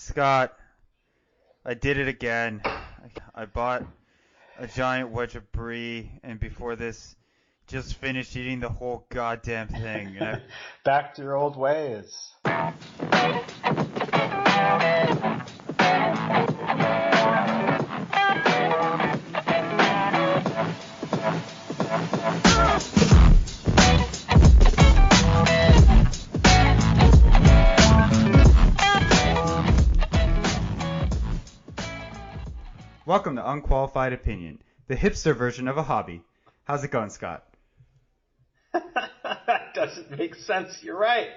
Scott, I did it again. I bought a giant wedge of brie, and before this, just finished eating the whole goddamn thing. And Back to your old ways. Welcome to Unqualified Opinion, the hipster version of a hobby. How's it going, Scott? That doesn't make sense. You're right.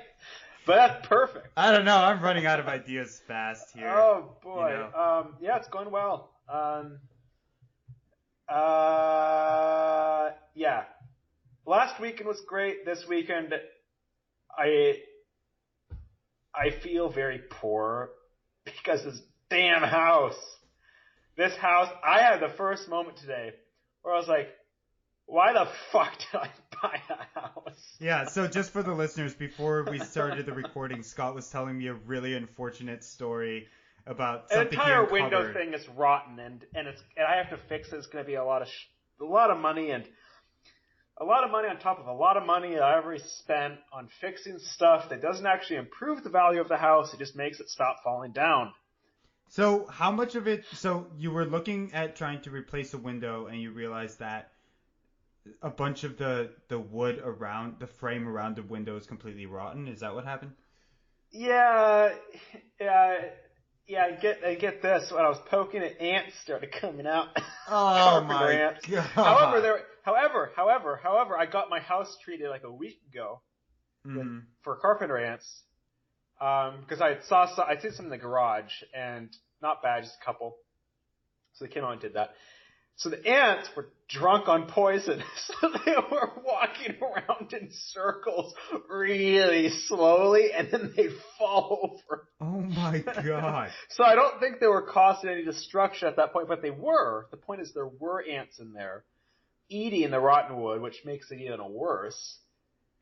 But that's perfect. I don't know. I'm running out of ideas fast here. Oh, boy. You know. Yeah, it's going well. Yeah. Last weekend was great. This weekend, I feel very poor because this damn house. This house, I had the first moment today where I was like, why the fuck did I buy a house? Yeah, so just for the listeners, before we started the recording, Scott was telling me a really unfortunate story about something An entire he window uncovered. thing is rotten, and I have to fix it. It's going to be a lot of money, and a lot of money on top of a lot of money that I've already spent on fixing stuff that doesn't actually improve the value of the house. It just makes it stop falling down. So how much of it, so you were looking at trying to replace a window and you realized that a bunch of the wood around, the frame around the window is completely rotten? Is that what happened? Yeah. I get this. When I was poking it, ants started coming out. Oh Carpenter my ants. God. However, I got my house treated like a week ago for carpenter ants. Because I'd seen some in the garage, and not bad, just a couple. So they came out and did that. So the ants were drunk on poison, so they were walking around in circles really slowly, and then they'd fall over. Oh my God. So I don't think they were causing any destruction at that point, but they were. The point is there were ants in there eating the rotten wood, which makes it even worse.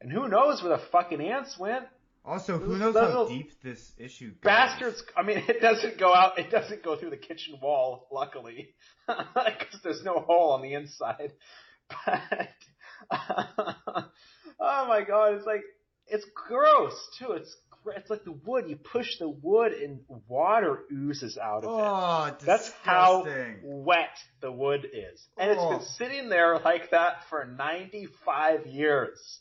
And who knows where the fucking ants went? Also, who knows how deep this issue goes? Bastards! I mean, it doesn't go out. It doesn't go through the kitchen wall, luckily, because there's no hole on the inside. But oh my God, it's gross too. It's like the wood. You push the wood and water oozes out of it. Oh, disgusting. That's how wet the wood is, and it's been sitting there like that for 95 years.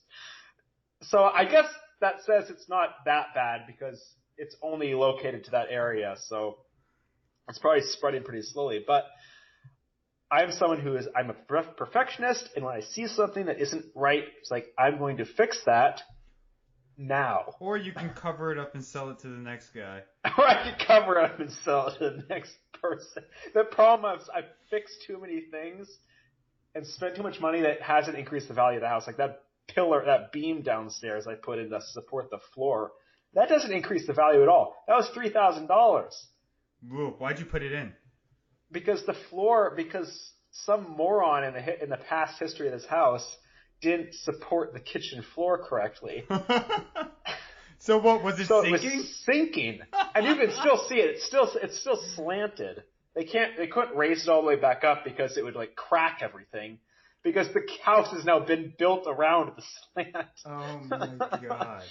So I guess that says it's not that bad because it's only located to that area, so it's probably spreading pretty slowly. But I'm someone I'm a perfectionist, and when I see something that isn't right, it's like, I'm going to fix that now. Or you can cover it up and sell it to the next guy. Or I can cover it up and sell it to the next person. The problem is I've fixed too many things and spent too much money that hasn't increased the value of the house. Like that beam downstairs I put in to support the floor, that doesn't increase the value at all. That was $3,000. Whoa, why'd you put it in? Because some moron in the past history of this house didn't support the kitchen floor correctly. So what was it? Sinking? It was sinking, and you can still see it. It's still slanted. They couldn't raise it all the way back up because it would like crack everything. Because the house has now been built around the slant. Oh my God.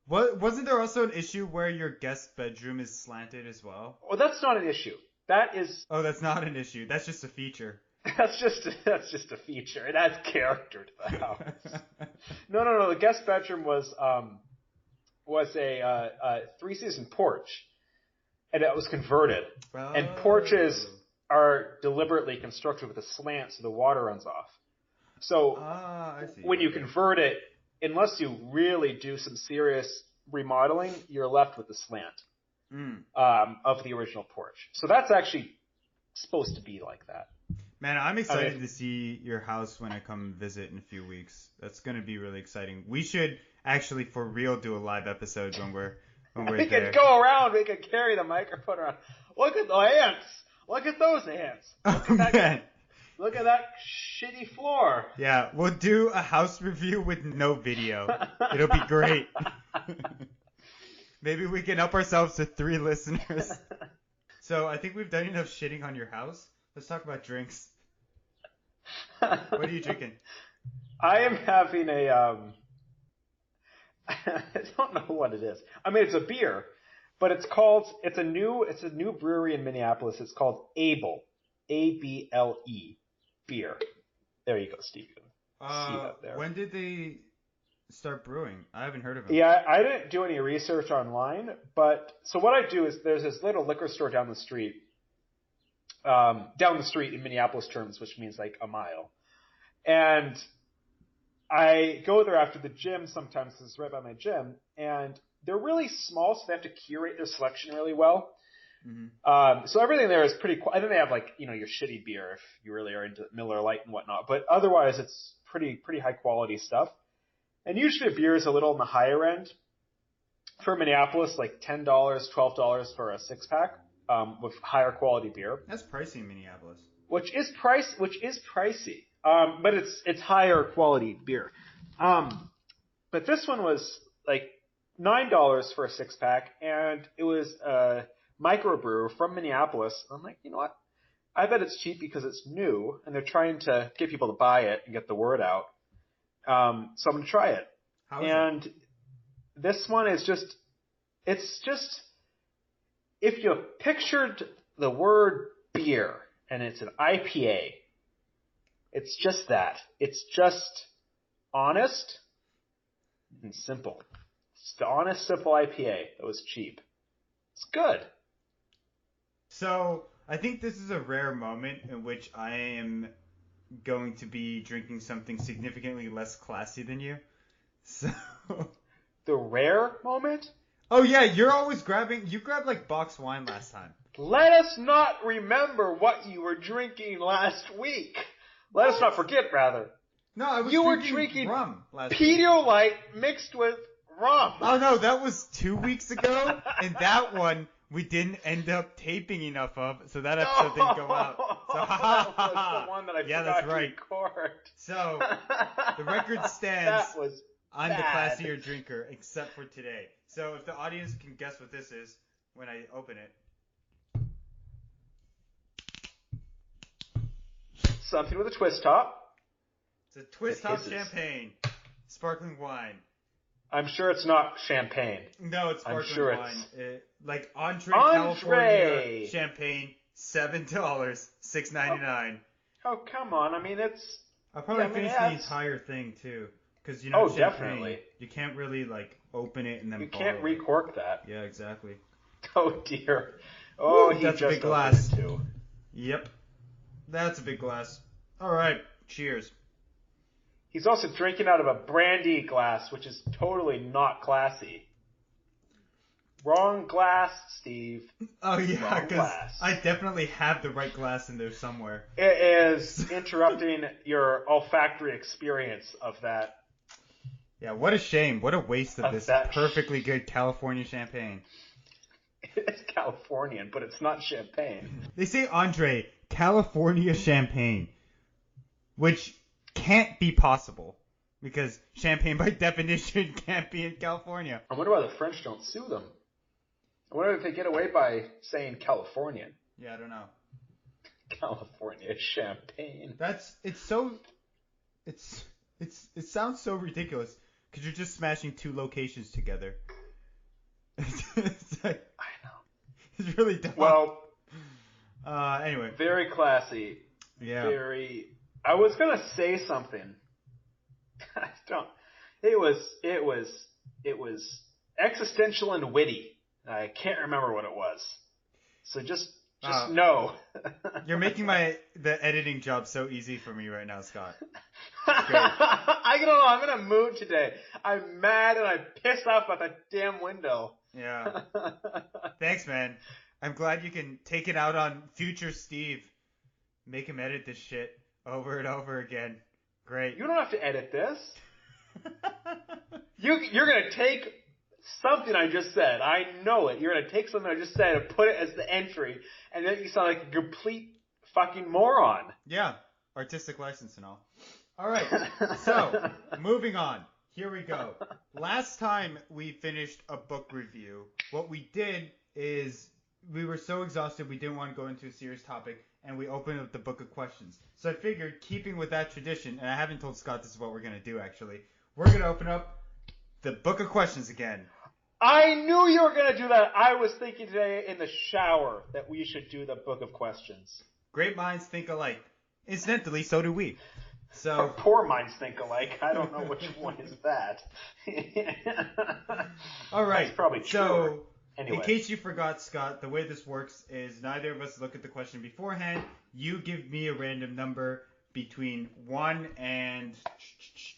Wasn't there also an issue where your guest bedroom is slanted as well? Well, that's not an issue. That is. Oh, that's not an issue. That's just a feature. That's just a feature. It adds character to the house. No. The guest bedroom was a 3-season porch, and it was converted. Oh. And porches are deliberately constructed with a slant so the water runs off. So I see. when you convert it, unless you really do some serious remodeling, you're left with the slant of the original porch. So that's actually supposed to be like that. Man, I'm excited to see your house when I come visit in a few weeks. That's going to be really exciting. We should actually for real do a live episode when we're we there. could go around. We could carry the microphone around. Look at the ants. Look at those ants. Man. Look at that shitty floor. Yeah, we'll do a house review with no video. It'll be great. Maybe we can up ourselves to 3 listeners. So I think we've done enough shitting on your house. Let's talk about drinks. What are you drinking? I am having a I don't know what it is. I mean, it's a beer, but it's a new brewery in Minneapolis. It's called Able, A-B-L-E, beer. There you go, Steve. See that there. When did they start brewing? I haven't heard of them. Yeah, I didn't do any research online, but so what I do is there's this little liquor store down the street in Minneapolis terms, which means like a mile. And I go there after the gym sometimes, because it's right by my gym, and they're really small, so they have to curate their selection really well. Mm-hmm. So everything there is pretty cool. I think they have like, your shitty beer if you really are into Miller Lite and whatnot, but otherwise it's pretty high quality stuff. And usually a beer is a little on the higher end. For Minneapolis, like $10, $12 for a 6-pack, with higher quality beer. That's pricey in Minneapolis. Which is pricey. But it's higher quality beer. But this one was like $9 for a 6-pack, and it was a microbrew from Minneapolis. I'm like, you know what? I bet it's cheap because it's new, and they're trying to get people to buy it and get the word out. So I'm gonna try it. How is it? This one is it's just, if you pictured the word beer and it's an IPA, it's just that. It's just honest and simple. It's the honest, simple IPA that was cheap. It's good. So I think this is a rare moment in which I am going to be drinking something significantly less classy than you. So the rare moment? Oh yeah, you grabbed like box wine last time. Let us not remember what you were drinking last week. Let us not forget, rather. No, I was drinking rum last week. Pedialyte mixed with rum. Oh no, that was 2 weeks ago, and that one we didn't end up taping enough of, so that episode didn't go out. So that was the one that I forgot to record. So the record stands. That was I'm bad. the classier drinker, except for today. So if the audience can guess what this is when I open it. Something with a twist top. It's a twist top champagne. Sparkling wine. I'm sure it's not champagne. No, it's sparkling wine. Like Andre California champagne, $7, $6.99. Oh, come on. I mean, it's... I'll probably finish the entire thing, too. Because, champagne, definitely. You can't really, like, open it and then You can't recork that. Yeah, exactly. Oh, dear. Oh, Ooh, that's a big glass. Too. Yep. That's a big glass. All right. Cheers. He's also drinking out of a brandy glass, which is totally not classy. Wrong glass, Steve. Oh, yeah, because I definitely have the right glass in there somewhere. It is interrupting your olfactory experience of that. Yeah, what a shame. What a waste of this perfectly good California champagne. It's Californian, but it's not champagne. They say, Andre, California champagne, which can't be possible because champagne by definition can't be in California. I wonder why the French don't sue them. I wonder if they get away by saying Californian. Yeah, I don't know. California champagne. It sounds so ridiculous because you're just smashing 2 locations together. It's like, I know. It's really dumb. Well, anyway. Very classy. Yeah. I was gonna say something. I don't. It was existential and witty. I can't remember what it was. So just know. You're making the editing job so easy for me right now, Scott. I don't know. I'm in a mood today. I'm mad and I'm pissed off at the damn window. Yeah. Thanks, man. I'm glad you can take it out on future Steve. Make him edit this shit over and over again. Great. You don't have to edit this. You're gonna take something I just said. I know it. You're gonna take something I just said and put it as the entry, and then you sound like a complete fucking moron. Yeah. Artistic license and all. All right. So, moving on. Here we go. Last time we finished a book review, what we did is we were so exhausted we didn't want to go into a serious topic, and we opened up the book of questions. So I figured, keeping with that tradition, and I haven't told Scott this is what we're going to do actually, we're going to open up the book of questions again. I knew you were going to do that. I was thinking today in the shower that we should do the book of questions. Great minds think alike. Incidentally, so do we. So poor minds think alike. I don't know which one is that. All right. That's probably true. So, anyway. In case you forgot, Scott, the way this works is neither of us look at the question beforehand. You give me a random number between 1 and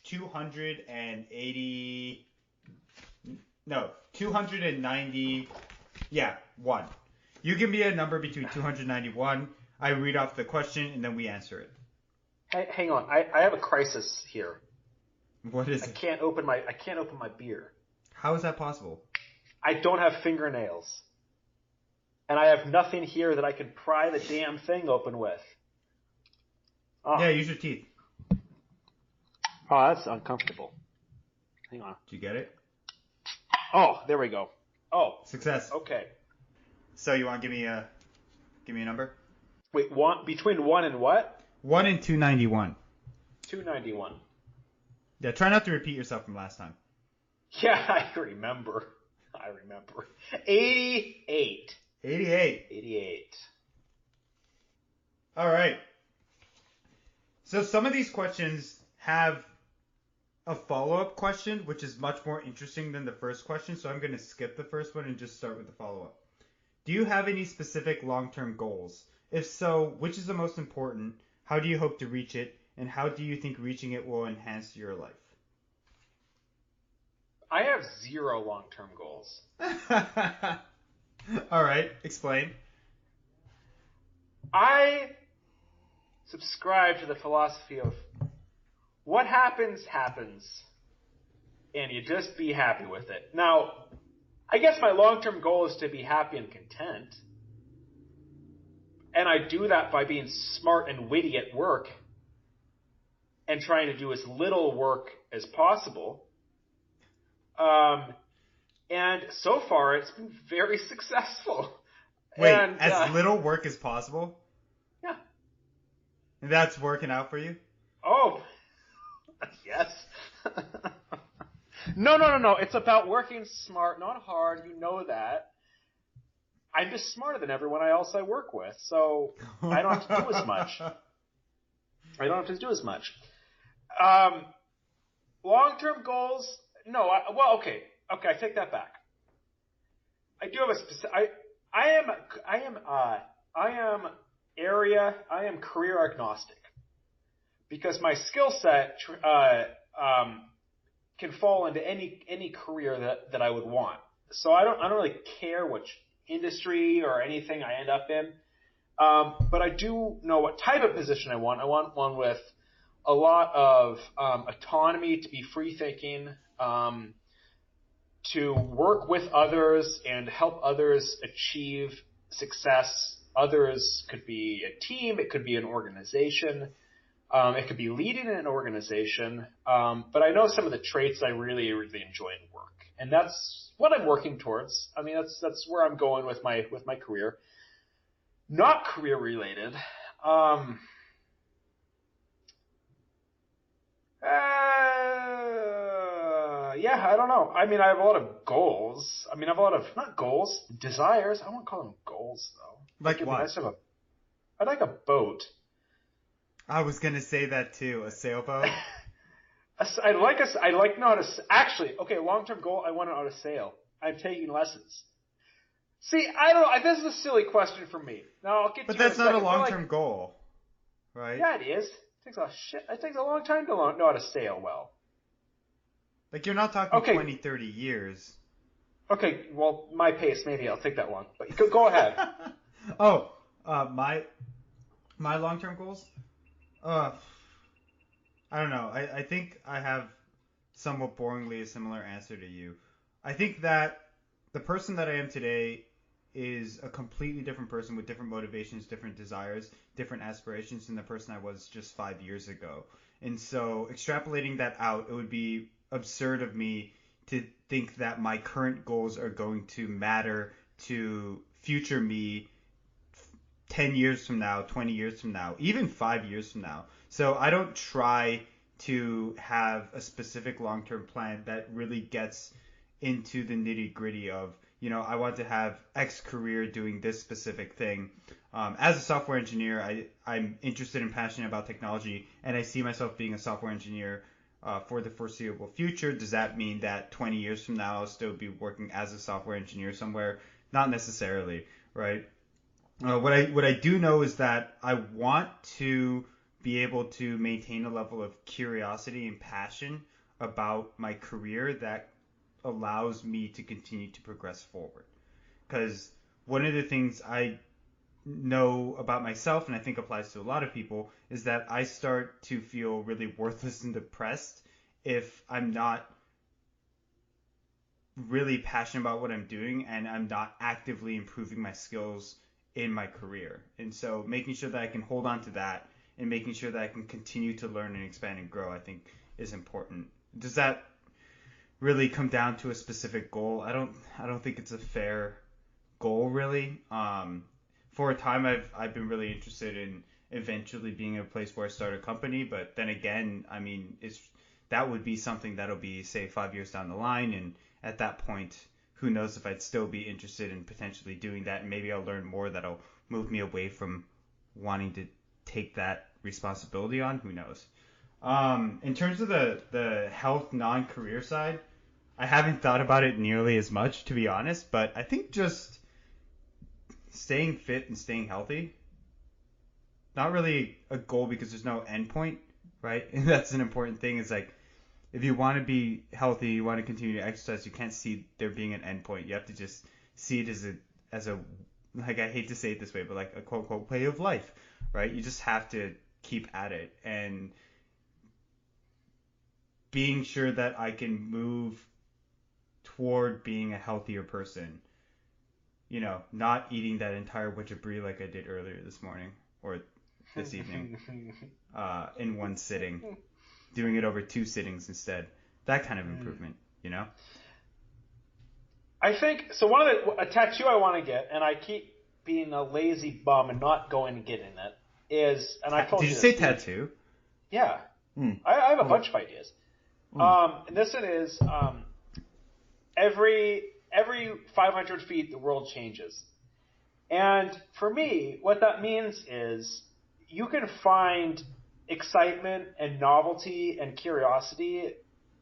280. No, 290. Yeah, 1. You give me a number between 291. I read off the question and then we answer it. Hey, hang on. I have a crisis here. What is it? I can't open my beer. How is that possible? I don't have fingernails. And I have nothing here that I can pry the damn thing open with. Oh. Yeah, use your teeth. Oh, that's uncomfortable. Hang on. Did you get it? Oh, there we go. Oh. Success. Okay. So you want to give me a number? Wait, between 1 and what? 1 and 291. 291. Yeah, try not to repeat yourself from last time. Yeah, I remember. 88. 88. All right. So some of these questions have a follow-up question, which is much more interesting than the first question, so I'm going to skip the first one and just start with the follow-up. Do you have any specific long-term goals? If so, which is the most important? How do you hope to reach it? And how do you think reaching it will enhance your life? I have 0 long-term goals. All right, explain. I subscribe to the philosophy of what happens, and you just be happy with it. Now, I guess my long-term goal is to be happy and content. And I do that by being smart and witty at work and trying to do as little work as possible. And so far, it's been very successful. Wait, as little work as possible? Yeah. And that's working out for you? Oh, yes. No. It's about working smart, not hard. You know that. I'm just smarter than everyone else I work with, so I don't have to do as much. Long-term goals? No. Okay. I take that back. I do have a specific. I am career agnostic because my skill set can fall into any career that I would want. So I don't really care which industry or anything I end up in. But I do know what type of position I want. I want one with a lot of autonomy, to be free thinking, to work with others and help others achieve success. Others could be a team, it could be an organization, it could be leading an organization. But I know some of the traits I really, really enjoy in work, and that's what I'm working towards. I mean, that's where I'm going with my career. Not career related. Yeah, I don't know. I mean, I have a lot of goals. I mean, I have a lot of, not goals, desires. I won't call them goals, though. Like what? Nice I'd like a boat. I was going to say that, too. A sailboat? I'd like to know how to, actually, okay, long-term goal, I want to know how to sail. I'm taking lessons. See, I don't know. This is a silly question for me. Now, I'll get to But that's not a long-term goal, right? Yeah, it is. It takes a long time to know how to sail well. Like, you're not talking 20, 30 years. Okay, well, my pace, maybe I'll take that long. But go ahead. My long-term goals? I don't know. I think I have somewhat boringly a similar answer to you. I think that the person that I am today is a completely different person with different motivations, different desires, different aspirations than the person I was just 5 years ago. And so extrapolating that out, it would be absurd of me to think that my current goals are going to matter to future me 10 years from now, 20 years from now, even 5 years from now. So I don't try to have a specific long-term plan that really gets into the nitty-gritty of, I want to have X career doing this specific thing. As a software engineer, I'm interested and passionate about technology, and I see myself being a software engineer for the foreseeable future. Does that mean that 20 years from now I'll still be working as a software engineer somewhere? Not necessarily, right? What I do know is that I want to be able to maintain a level of curiosity and passion about my career that allows me to continue to progress forward. Because one of the things I know about myself, and I think applies to a lot of people, is that I start to feel really worthless and depressed if I'm not really passionate about what I'm doing and I'm not actively improving my skills in my career. And so making sure that I can hold on to that and making sure that I can continue to learn and expand and grow, I think is important. Does that really come down to a specific goal? I don't think it's a fair goal really. For a time I've been really interested in eventually being in a place where I start a company, but then again, I mean, that would be something that'll be, say, 5 years down the line, and at that point, who knows if I'd still be interested in potentially doing that, and maybe I'll learn more that'll move me away from wanting to take that responsibility on. Who knows? In terms of the health non-career side, I haven't thought about it nearly as much, to be honest, but I think just staying fit and staying healthy, not really a goal because there's no end point, right? And that's an important thing. Is like, if you want to be healthy, you want to continue to exercise, you can't see there being an end point. You have to just see it as a like, I hate to say it this way, but like a quote unquote way of life, right? You just have to keep at it, and being sure that I can move toward being a healthier person. Not eating that entire wedge of brie like I did earlier this morning or this evening in one sitting. Doing it over 2 sittings instead. That kind of improvement, I think, so a tattoo I want to get, and I keep being a lazy bum and not going to get in it, is, and I told you Did you say tattoo? Yeah. I have a bunch of ideas. And this one is, every 500 feet, the world changes. And for me, what that means is you can find excitement and novelty and curiosity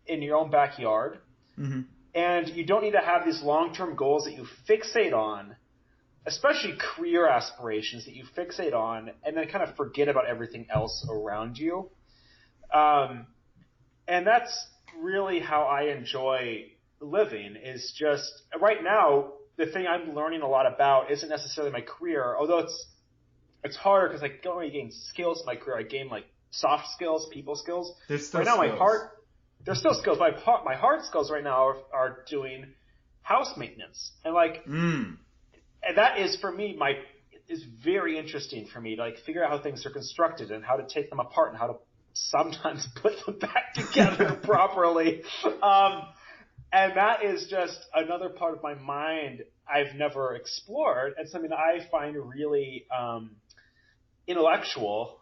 in your own backyard. Mm-hmm. And you don't need to have these long-term goals that you fixate on, especially career aspirations that you fixate on, and then kind of forget about everything else around you. And that's really how I enjoy living, is just, right now, the thing I'm learning a lot about isn't necessarily my career, although it's harder because I don't really gain skills in my career. I gain like soft skills, people skills. There's still right now, skills. There's still skills. My hard skills right now are doing house maintenance, and and that is for me is very interesting for me to like figure out how things are constructed and how to take them apart and how to sometimes put them back together properly. And that is just another part of my mind I've never explored, and something that I find really intellectual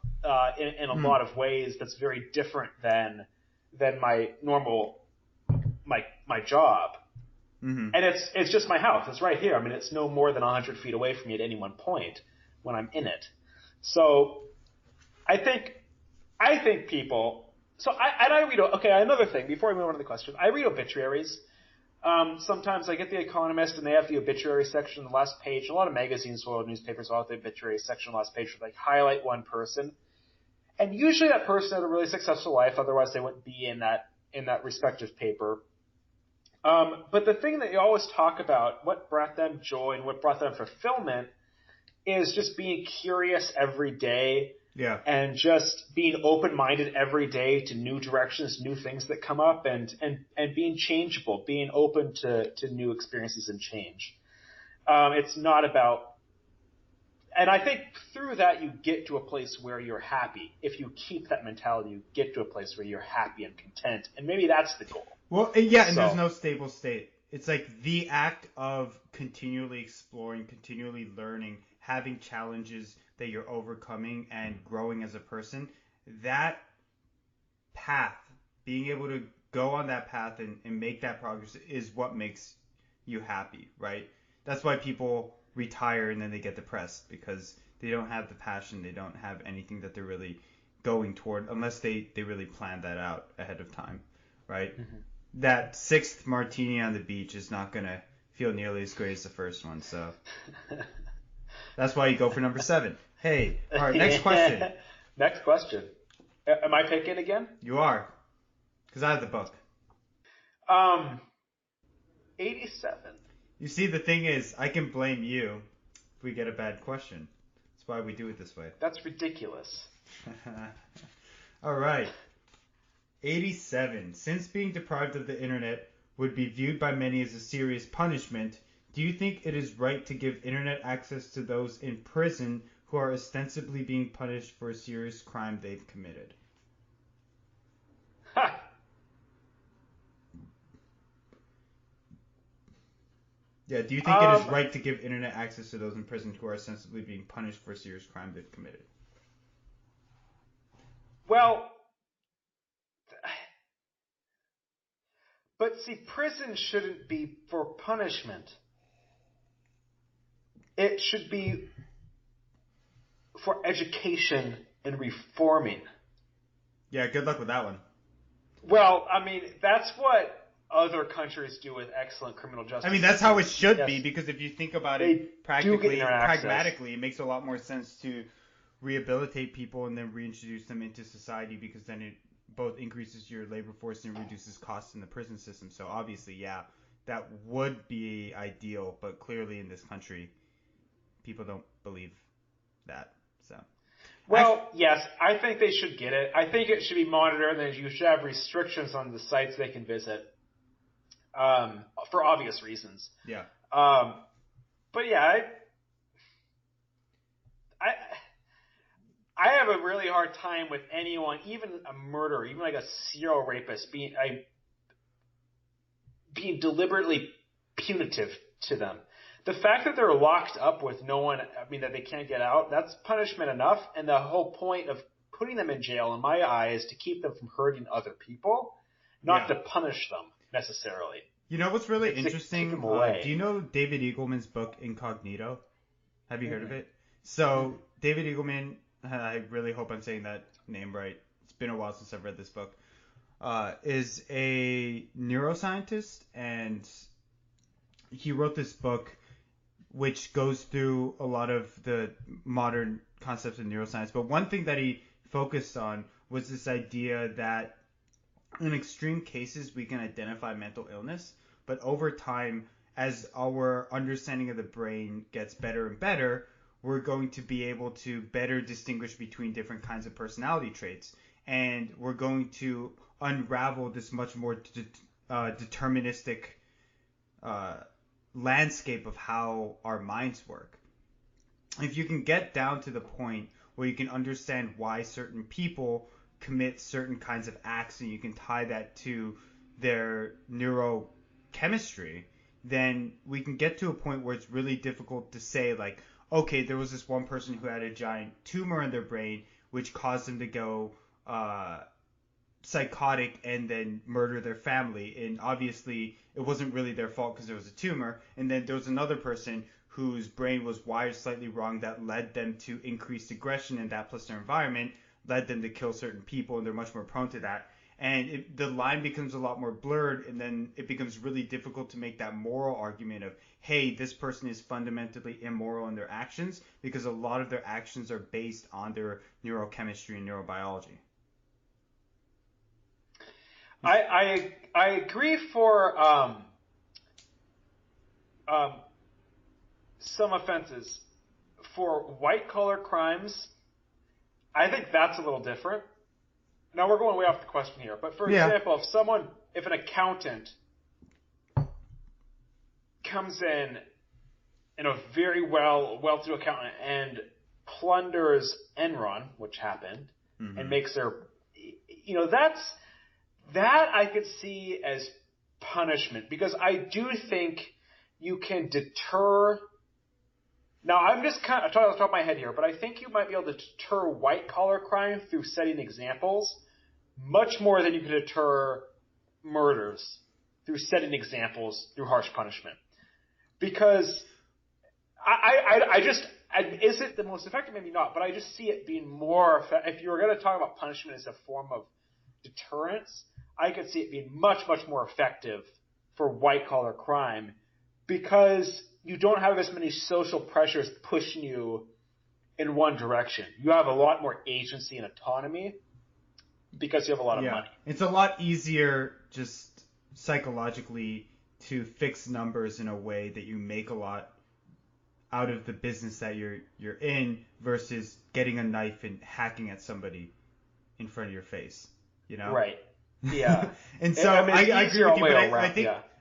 in a lot of ways. That's very different than my normal my job. Mm-hmm. And it's just my house. It's right here. I mean, it's no more than 100 feet away from me at any one point when I'm in it. So I think people. So I read. Okay, another thing before we move on to the question, I read obituaries. Sometimes I get The Economist and they have the obituary section on the last page. A lot of magazines or newspapers will have the obituary section on the last page where they highlight one person. And usually that person had a really successful life, otherwise they wouldn't be in that respective paper. But the thing that you always talk about, what brought them joy and what brought them fulfillment, is just being curious every day. Yeah. And just being open-minded every day to new directions, new things that come up, and being changeable, being open to new experiences and change. It's not about, and I think through that you get to a place where you're happy. If you keep that mentality, you get to a place where you're happy and content, and maybe that's the goal. Well, yeah, and there's So, no stable state. It's like the act of continually exploring, continually learning, having challenges that you're overcoming and growing as a person. That path, being able to go on that path and make that progress is what makes you happy, right? That's why people retire and then they get depressed because they don't have the passion, they don't have anything that they're really going toward unless they really plan that out ahead of time, right? mm-hmm. That sixth martini on the beach is not going to feel nearly as great as the first one, so that's why you go for number 7. Hey, all right, next question. Next question. Am I picking again? You are, because I have the book. 87. You see, the thing is, I can blame you if we get a bad question. That's why we do it this way. That's ridiculous. All right. 87. Since being deprived of the internet would be viewed by many as a serious punishment, do you think it is right to give internet access to those in prison who are ostensibly being punished for a serious crime they've committed? Ha! Yeah, do you think it is right to give internet access to those in prison who are ostensibly being punished for a serious crime they've committed? Well, but see, prison shouldn't be for punishment. It should be for education and reforming. Yeah, good luck with that one. Well, I mean, that's what other countries do with excellent criminal justice. I mean, that's how it should yes. be, because if you think about it pragmatically, it makes a lot more sense to rehabilitate people and then reintroduce them into society, because then it both increases your labor force and reduces costs in the prison system. So obviously, yeah, that would be ideal, but clearly in this country, people don't believe that. So. Well, yes, I think they should get it. I think it should be monitored, and you should have restrictions on the sites they can visit, for obvious reasons. Yeah. But yeah, I have a really hard time with anyone, even a murderer, even like a serial rapist, being deliberately punitive to them. The fact that they're locked up with no one, I mean, that they can't get out, that's punishment enough. And the whole point of putting them in jail, in my eye, is to keep them from hurting other people, not to punish them necessarily. You know what's really interesting? Keep them away. Do you know David Eagleman's book Incognito? Have you heard of it? So David Eagleman, I really hope I'm saying that name right. It's been a while since I've read this book. Is a neuroscientist, and he wrote this book which goes through a lot of the modern concepts of neuroscience. But one thing that he focused on was this idea that in extreme cases we can identify mental illness, but over time, as our understanding of the brain gets better and better, we're going to be able to better distinguish between different kinds of personality traits. And we're going to unravel this much more deterministic landscape of how our minds work. If you can get down to the point where you can understand why certain people commit certain kinds of acts, and you can tie that to their neurochemistry, then we can get to a point where it's really difficult to say, like, okay, there was this one person who had a giant tumor in their brain which caused them to go psychotic and then murder their family, and obviously it wasn't really their fault because there was a tumor. And then there was another person whose brain was wired slightly wrong that led them to increased aggression, and that plus their environment led them to kill certain people, and they're much more prone to that. And the line becomes a lot more blurred, and then it becomes really difficult to make that moral argument of, hey, this person is fundamentally immoral in their actions, because a lot of their actions are based on their neurochemistry and neurobiology. I agree for some offenses. For white collar crimes, I think that's a little different. Now we're going way off the question here, but for example, if an accountant comes in a very well-to-do accountant, and plunders Enron, which happened, and makes their, That I could see as punishment, because I do think you can deter. Now, I'm just kind of talking off the top of my head here, but I think you might be able to deter white-collar crime through setting examples much more than you can deter murders through setting examples through harsh punishment. Because is it the most effective? Maybe not, but I just see it being more effective. If you were going to talk about punishment as a form of deterrence, I could see it being much, much more effective for white-collar crime, because you don't have as many social pressures pushing you in one direction. You have a lot more agency and autonomy because you have a lot of money. It's a lot easier just psychologically to fix numbers in a way that you make a lot out of the business that you're in versus getting a knife and hacking at somebody in front of your face, you know? Right. Yeah. And so I agree with you, but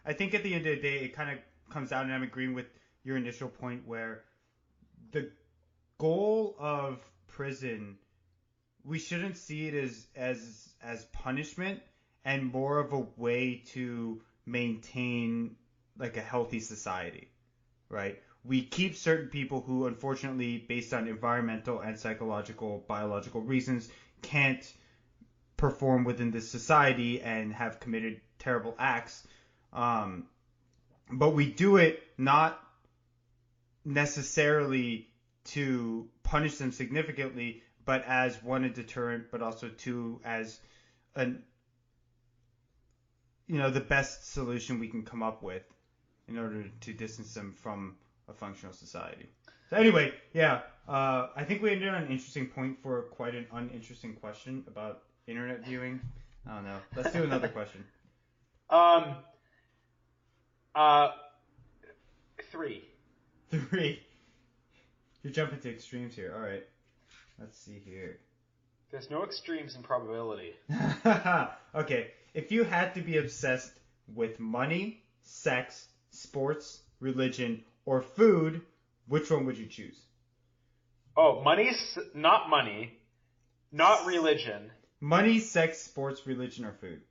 I think at the end of the day it kind of comes down, and I'm agreeing with your initial point, where the goal of prison, we shouldn't see it as punishment and more of a way to maintain like a healthy society, right? We keep certain people who, unfortunately, based on environmental and psychological, biological reasons, can't perform within this society and have committed terrible acts. But we do it not necessarily to punish them significantly, but as one, a deterrent, but also two, as the best solution we can come up with in order to distance them from a functional society. So anyway, I think we ended on an interesting point for quite an uninteresting question about internet viewing. I don't know. Let's do another question. 3. You're jumping to extremes here. All right. Let's see here. There's no extremes in probability. Okay. If you had to be obsessed with money, sex, sports, religion, or food, which one would you choose? Oh, not money, not religion. Money, sex, sports, religion, or food.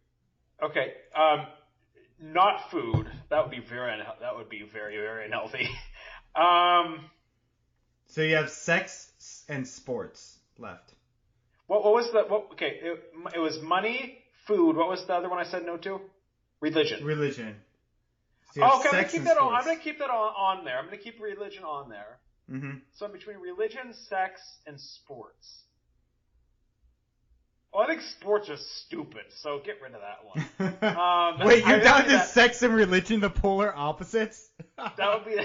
Okay. Not food. That would be very, very unhealthy. So you have sex and sports left. What was the? Okay, it was money, food. What was the other one I said no to? Religion. So okay, I'm gonna keep that on. I'm gonna keep that on there. I'm gonna keep religion on there. Mm-hmm. So between religion, sex, and sports. Well, I think sports are stupid, so get rid of that one. Wait, you're down to sex and religion, the polar opposites? That would be...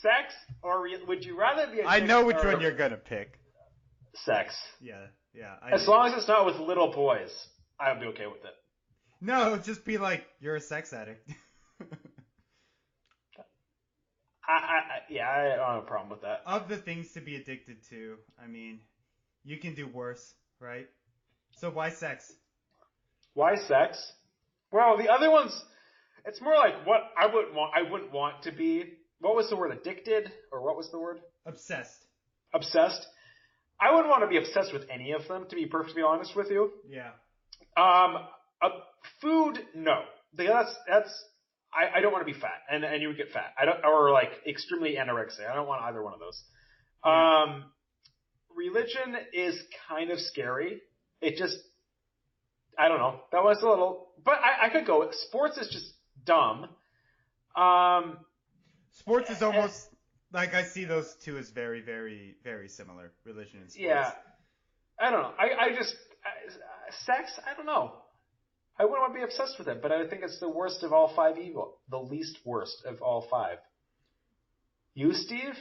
sex, or would you rather be I know which one you're going to pick. Sex. Yeah. As long as it's not with little boys, I would be okay with it. No, just be like, you're a sex addict. I don't have a problem with that. Of the things to be addicted to, I mean, you can do worse, right? So why sex? Why sex? Well, the other ones, it's more like what I wouldn't want to be. What was the word? Addicted? Or what was the word? Obsessed. Obsessed? I wouldn't want to be obsessed with any of them, to be perfectly honest with you. Yeah. Food, no. I don't want to be fat, and you would get fat. Or like extremely anorexic. I don't want either one of those. Yeah. Religion is kind of scary. It just, I don't know. That was a little, but I could go. Sports is just dumb. Sports is almost like I see those two as very, very, very similar. Religion and sports. Yeah. I don't know. Sex. I don't know. I wouldn't want to be obsessed with it, but I think it's the worst of all 5 evil. The least worst of all 5. You, Steve?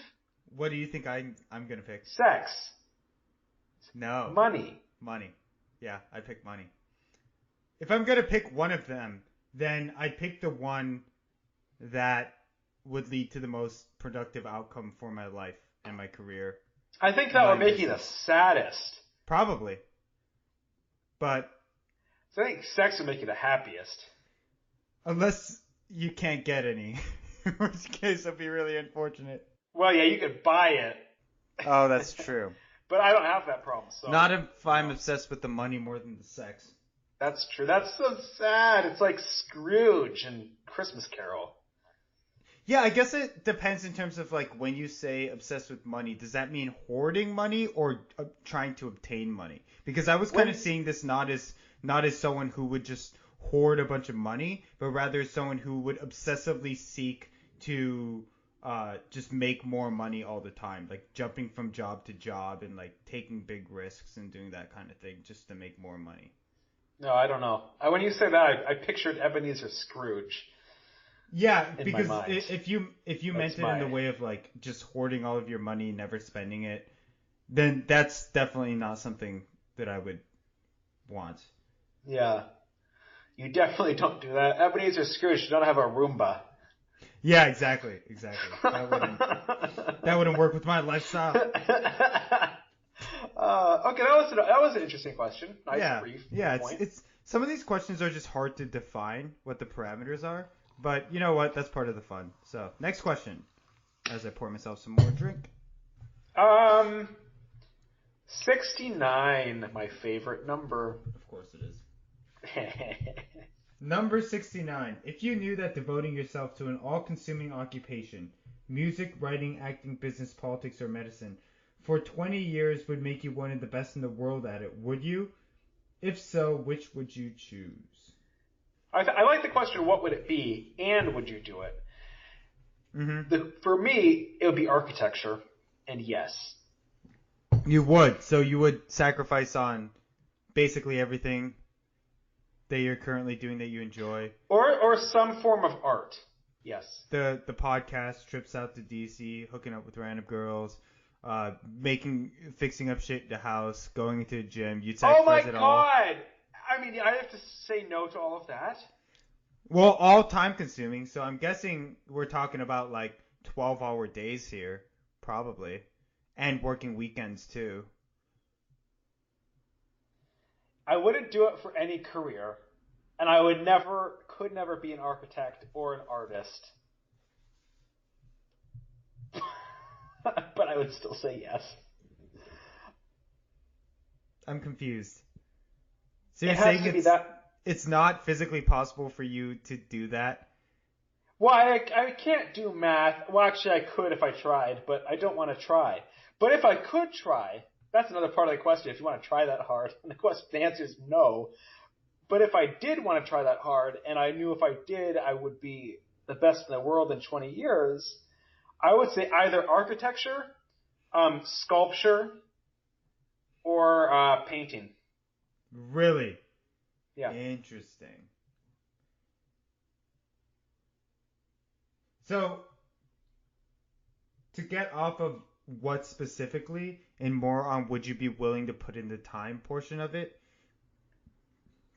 What do you think I'm going to pick? Sex. No. Money. Yeah, I pick money. If I'm going to pick one of them, then I'd pick the one that would lead to the most productive outcome for my life and my career. I think that would make you the saddest. Probably. But... So I think sex would make you the happiest. Unless you can't get any. In which case it'd be really unfortunate. Well, yeah, you could buy it. Oh, that's true. But I don't have that problem. So not if I'm obsessed with the money more than the sex. That's true. That's so sad. It's like Scrooge and Christmas Carol. Yeah, I guess it depends in terms of like when you say obsessed with money, does that mean hoarding money or trying to obtain money? Because I was kind of seeing this not as someone who would just hoard a bunch of money, but rather someone who would obsessively seek to just make more money all the time, like jumping from job to job and like taking big risks and doing that kind of thing just to make more money. No, I don't know. When you say that, I pictured Ebenezer Scrooge. Yeah, because if you meant it in the way of like just hoarding all of your money, never spending it, then that's definitely not something that I would want. Yeah, you definitely don't do that. Ebenezer Scrooge, you don't have a Roomba. Yeah, exactly. That wouldn't work with my lifestyle. Okay, that was an interesting question. Nice, brief. Yeah, it's some of these questions are just hard to define what the parameters are. But you know what? That's part of the fun. So, next question. As I pour myself some more drink. 69, my favorite number. Of course it is. Number 69. If you knew that devoting yourself to an all-consuming occupation, music, writing, acting, business, politics, or medicine, for 20 years would make you one of the best in the world at it, would you? If so, which would you choose? I like the question, what would it be, and would you do it? Mm-hmm. For me, it would be architecture, and yes. You would. So you would sacrifice on basically everything that you're currently doing that you enjoy. Or some form of art, yes. The podcast, trips out to DC, hooking up with random girls, fixing up shit in the house, going into the gym. You'd sacrifice it all. Oh my god! I mean, I have to say no to all of that. Well, all time consuming, so I'm guessing we're talking about like 12-hour days here, probably. And working weekends too. I wouldn't do it for any career. And I could never be an architect or an artist. But I would still say yes. I'm confused. So you're saying it's not physically possible for you to do that? Well, I can't do math. Well, actually, I could if I tried, but I don't want to try. But if I could try, that's another part of the question. If you want to try that hard, and the answer is no. But if I did want to try that hard, and I knew if I did, I would be the best in the world in 20 years, I would say either architecture, sculpture, or painting. Really? Yeah. Interesting. So, to get off of what specifically, and more on would you be willing to put in the time portion of it,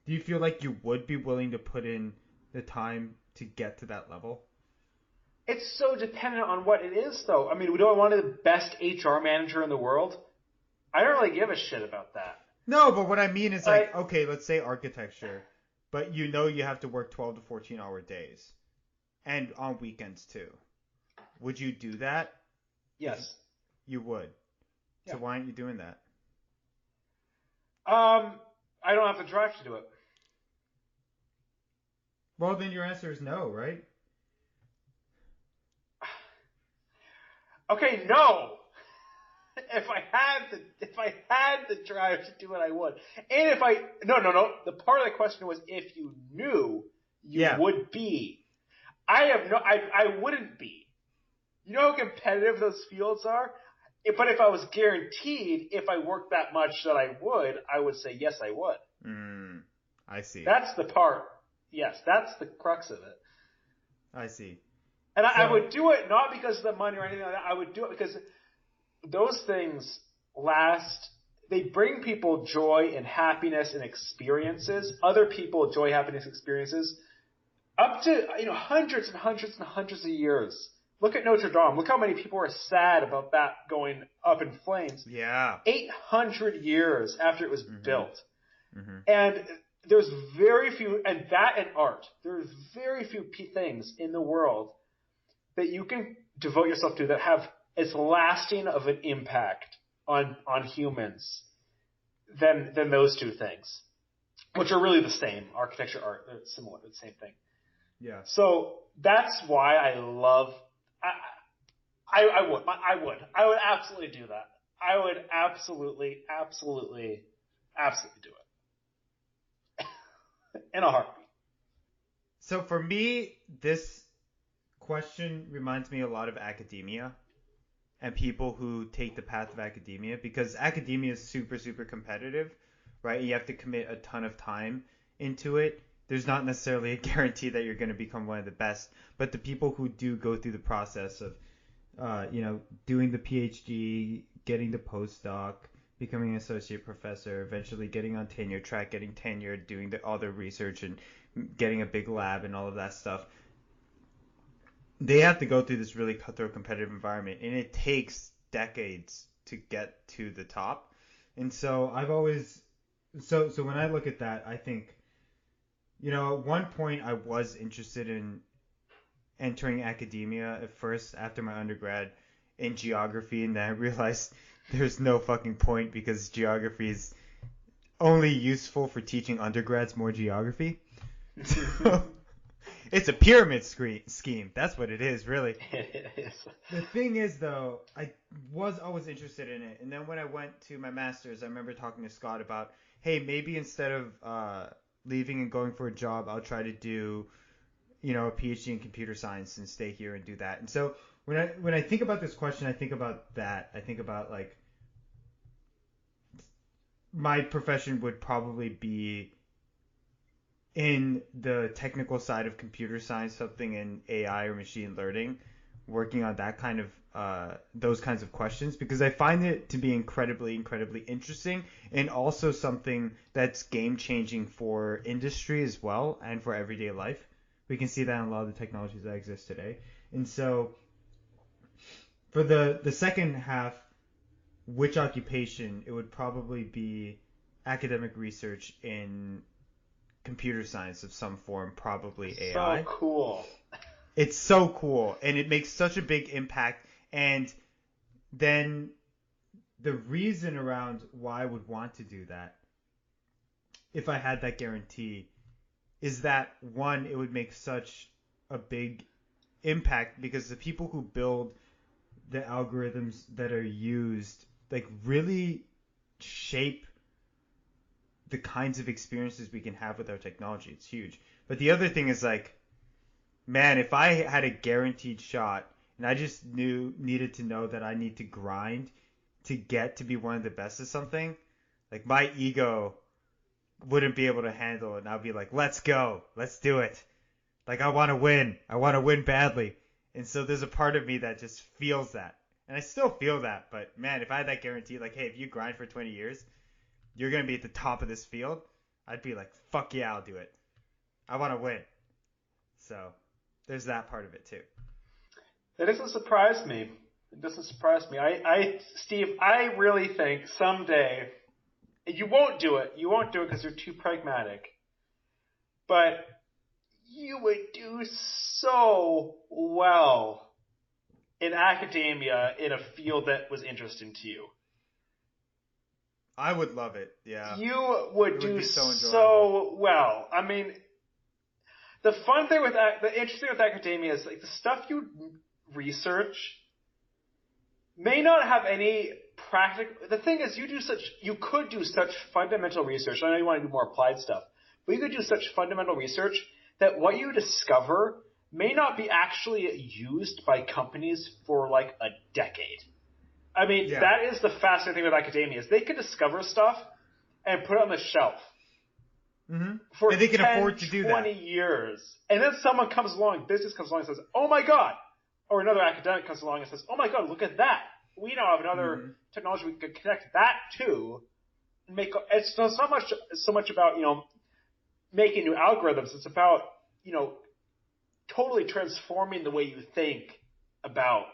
do you feel like you would be willing to put in the time to get to that level? It's so dependent on what it is, though. I mean, do I want the best HR manager in the world? I don't really give a shit about that. No, but what I mean is like, okay, let's say architecture, but you know you have to work 12 to 14-hour days. And on weekends, too. Would you do that? Yes. You would. Yeah. So why aren't you doing that? I don't have the drive to do it. Well, then your answer is no, right? Okay, no. If I had the drive to do it, I would. And no. The part of the question was if you knew you would be. I wouldn't be. You know how competitive those fields are? But if I was guaranteed, if I worked that much that I would say yes, I would. I see. That's the part. Yes, that's the crux of it. I see. And I would do it not because of the money or anything like that. I would do it because those things last. They bring people joy and happiness and experiences. Other people joy, happiness, experiences up to hundreds and hundreds and hundreds of years. Look at Notre Dame. Look how many people are sad about that going up in flames. Yeah. 800 years after it was built. Mm-hmm. And there's very few, and that and art, there's very few things in the world that you can devote yourself to that have as lasting of an impact on humans than those two things, which are really the same. Architecture, art, they're similar, the same thing. Yeah. So that's why I love. I would absolutely do that. I would absolutely do it in a heartbeat. So for me, this question reminds me a lot of academia and people who take the path of academia, because academia is super, super competitive, right? You have to commit a ton of time into it. There's not necessarily a guarantee that you're going to become one of the best, but the people who do go through the process of, doing the PhD, getting the postdoc, becoming an associate professor, eventually getting on tenure track, getting tenured, doing all the research and getting a big lab and all of that stuff, they have to go through this really cutthroat competitive environment, and it takes decades to get to the top. And so I've always, so when I look at that, I think, at one point I was interested in entering academia at first after my undergrad in geography, and then I realized there's no fucking point because geography is only useful for teaching undergrads more geography. So it's a pyramid scheme. That's what it is, really. It is. The thing is, though, I was always interested in it. And then when I went to my master's, I remember talking to Scott about, hey, maybe instead of leaving and going for a job, I'll try to do, a PhD in computer science and stay here and do that. And so when I think about this question, I think about that. I think about, like, my profession would probably be in the technical side of computer science, something in AI or machine learning, working on that kind of those kinds of questions, because I find it to be incredibly interesting, and also something that's game changing for industry as well and for everyday life. We can see that in a lot of the technologies that exist today. And so for the second half, which occupation, it would probably be academic research in computer science of some form, probably AI. So cool. It's so cool, and it makes such a big impact. And then the reason around why I would want to do that, if I had that guarantee, is that, one, it would make such a big impact because the people who build the algorithms that are used, like, really shape the kinds of experiences we can have with our technology. It's huge. But the other thing is, like, man, if I had a guaranteed shot and I just needed to know that I need to grind to get to be one of the best at something, like, my ego wouldn't be able to handle it. And I'd be like, let's go. Let's do it. Like, I want to win. I want to win badly. And so there's a part of me that just feels that. And I still feel that. But, man, if I had that guarantee, like, hey, if you grind for 20 years, you're going to be at the top of this field, I'd be like, fuck yeah, I'll do it. I want to win. So there's that part of it too. It doesn't surprise me. It doesn't surprise me. Steve, I really think someday, you won't do it. You won't do it because you're too pragmatic. But you would do so well in academia in a field that was interesting to you. I would love it, yeah. You would do so well. I mean, the interesting thing with academia is, like, the stuff you research may not have any practical. The thing is, you could do such fundamental research. I know you want to do more applied stuff, but you could do such fundamental research that what you discover may not be actually used by companies for, like, a decade. I mean, That is the fascinating thing with academia, is they can discover stuff and put it on the shelf for and they can 10, afford to do 20 years. And then someone comes along, business comes along and says, oh my God. Or another academic comes along and says, oh my God, look at that. We now have another technology we can connect that to. It's not so much about, making new algorithms. It's about, totally transforming the way you think about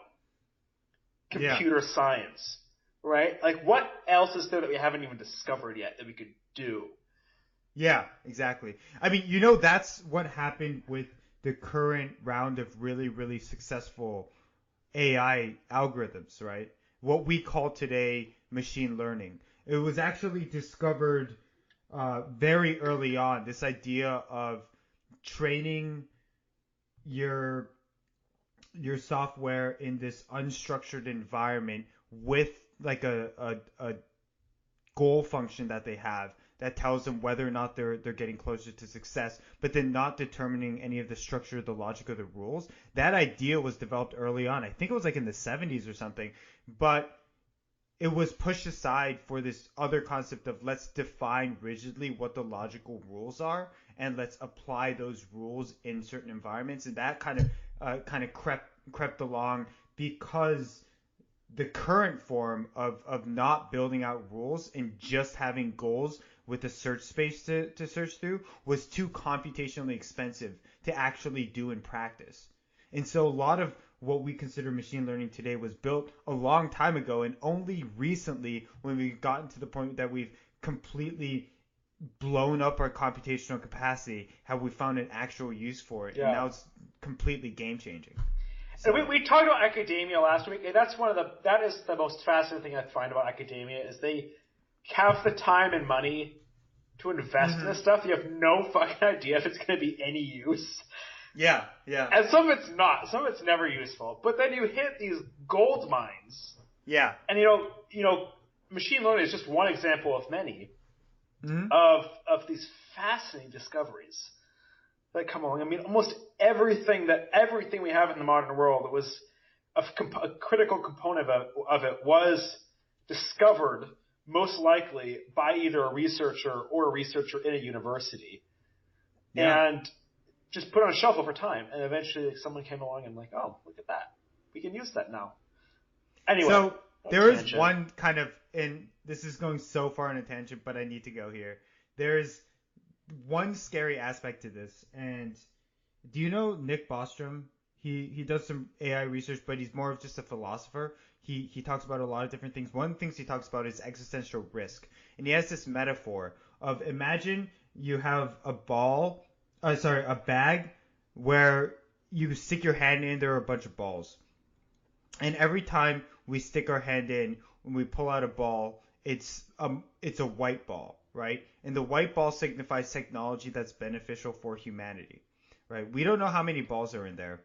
computer science, right? Like, what else is there that we haven't even discovered yet that we could do? Yeah, exactly. I mean, that's what happened with the current round of really, really successful AI algorithms, right? what we call today machine learning. It was actually discovered very early on. This idea of training your software in this unstructured environment with like a goal function that they have that tells them whether or not they're getting closer to success, but then not determining any of the structure, the logic, or the rules. That idea was developed early on. I think it was like in the 70s or something, but it was pushed aside for this other concept of let's define rigidly what the logical rules are and let's apply those rules in certain environments, and that kind of crept along because the current form of not building out rules and just having goals with a search space to search through was too computationally expensive to actually do in practice. And so a lot of what we consider machine learning today was built a long time ago, and only recently, when we've gotten to the point that we've completely blown up our computational capacity, have we found an actual use for it. Yeah. And now it's completely game changing. So. And we talked about academia last week, and that is the most fascinating thing I find about academia is they have the time and money to invest in this stuff. You have no fucking idea if it's going to be any use. Yeah, yeah. And some of it's not. Some of it's never useful. But then you hit these gold mines. Yeah. And you know, machine learning is just one example of many of these fascinating discoveries that come along. I mean, almost everything we have in the modern world was a critical component of it was discovered most likely by either a researcher or a researcher in a university. Yeah. And just put on a shelf over time, and eventually someone came along and like, oh, look at that, we can use that now. Anyway, so there is one kind of, and this is going so far on a tangent, but I need to go here. There's one scary aspect to this, and do you know Nick Bostrom? He does some AI research, but he's more of just a philosopher. He talks about a lot of different things. One of the things he talks about is existential risk, and he has this metaphor of imagine you have a bag where you stick your hand in, there are a bunch of balls. And every time we stick our hand in, when we pull out a ball, it's a white ball, right? And the white ball signifies technology that's beneficial for humanity, right? We don't know how many balls are in there.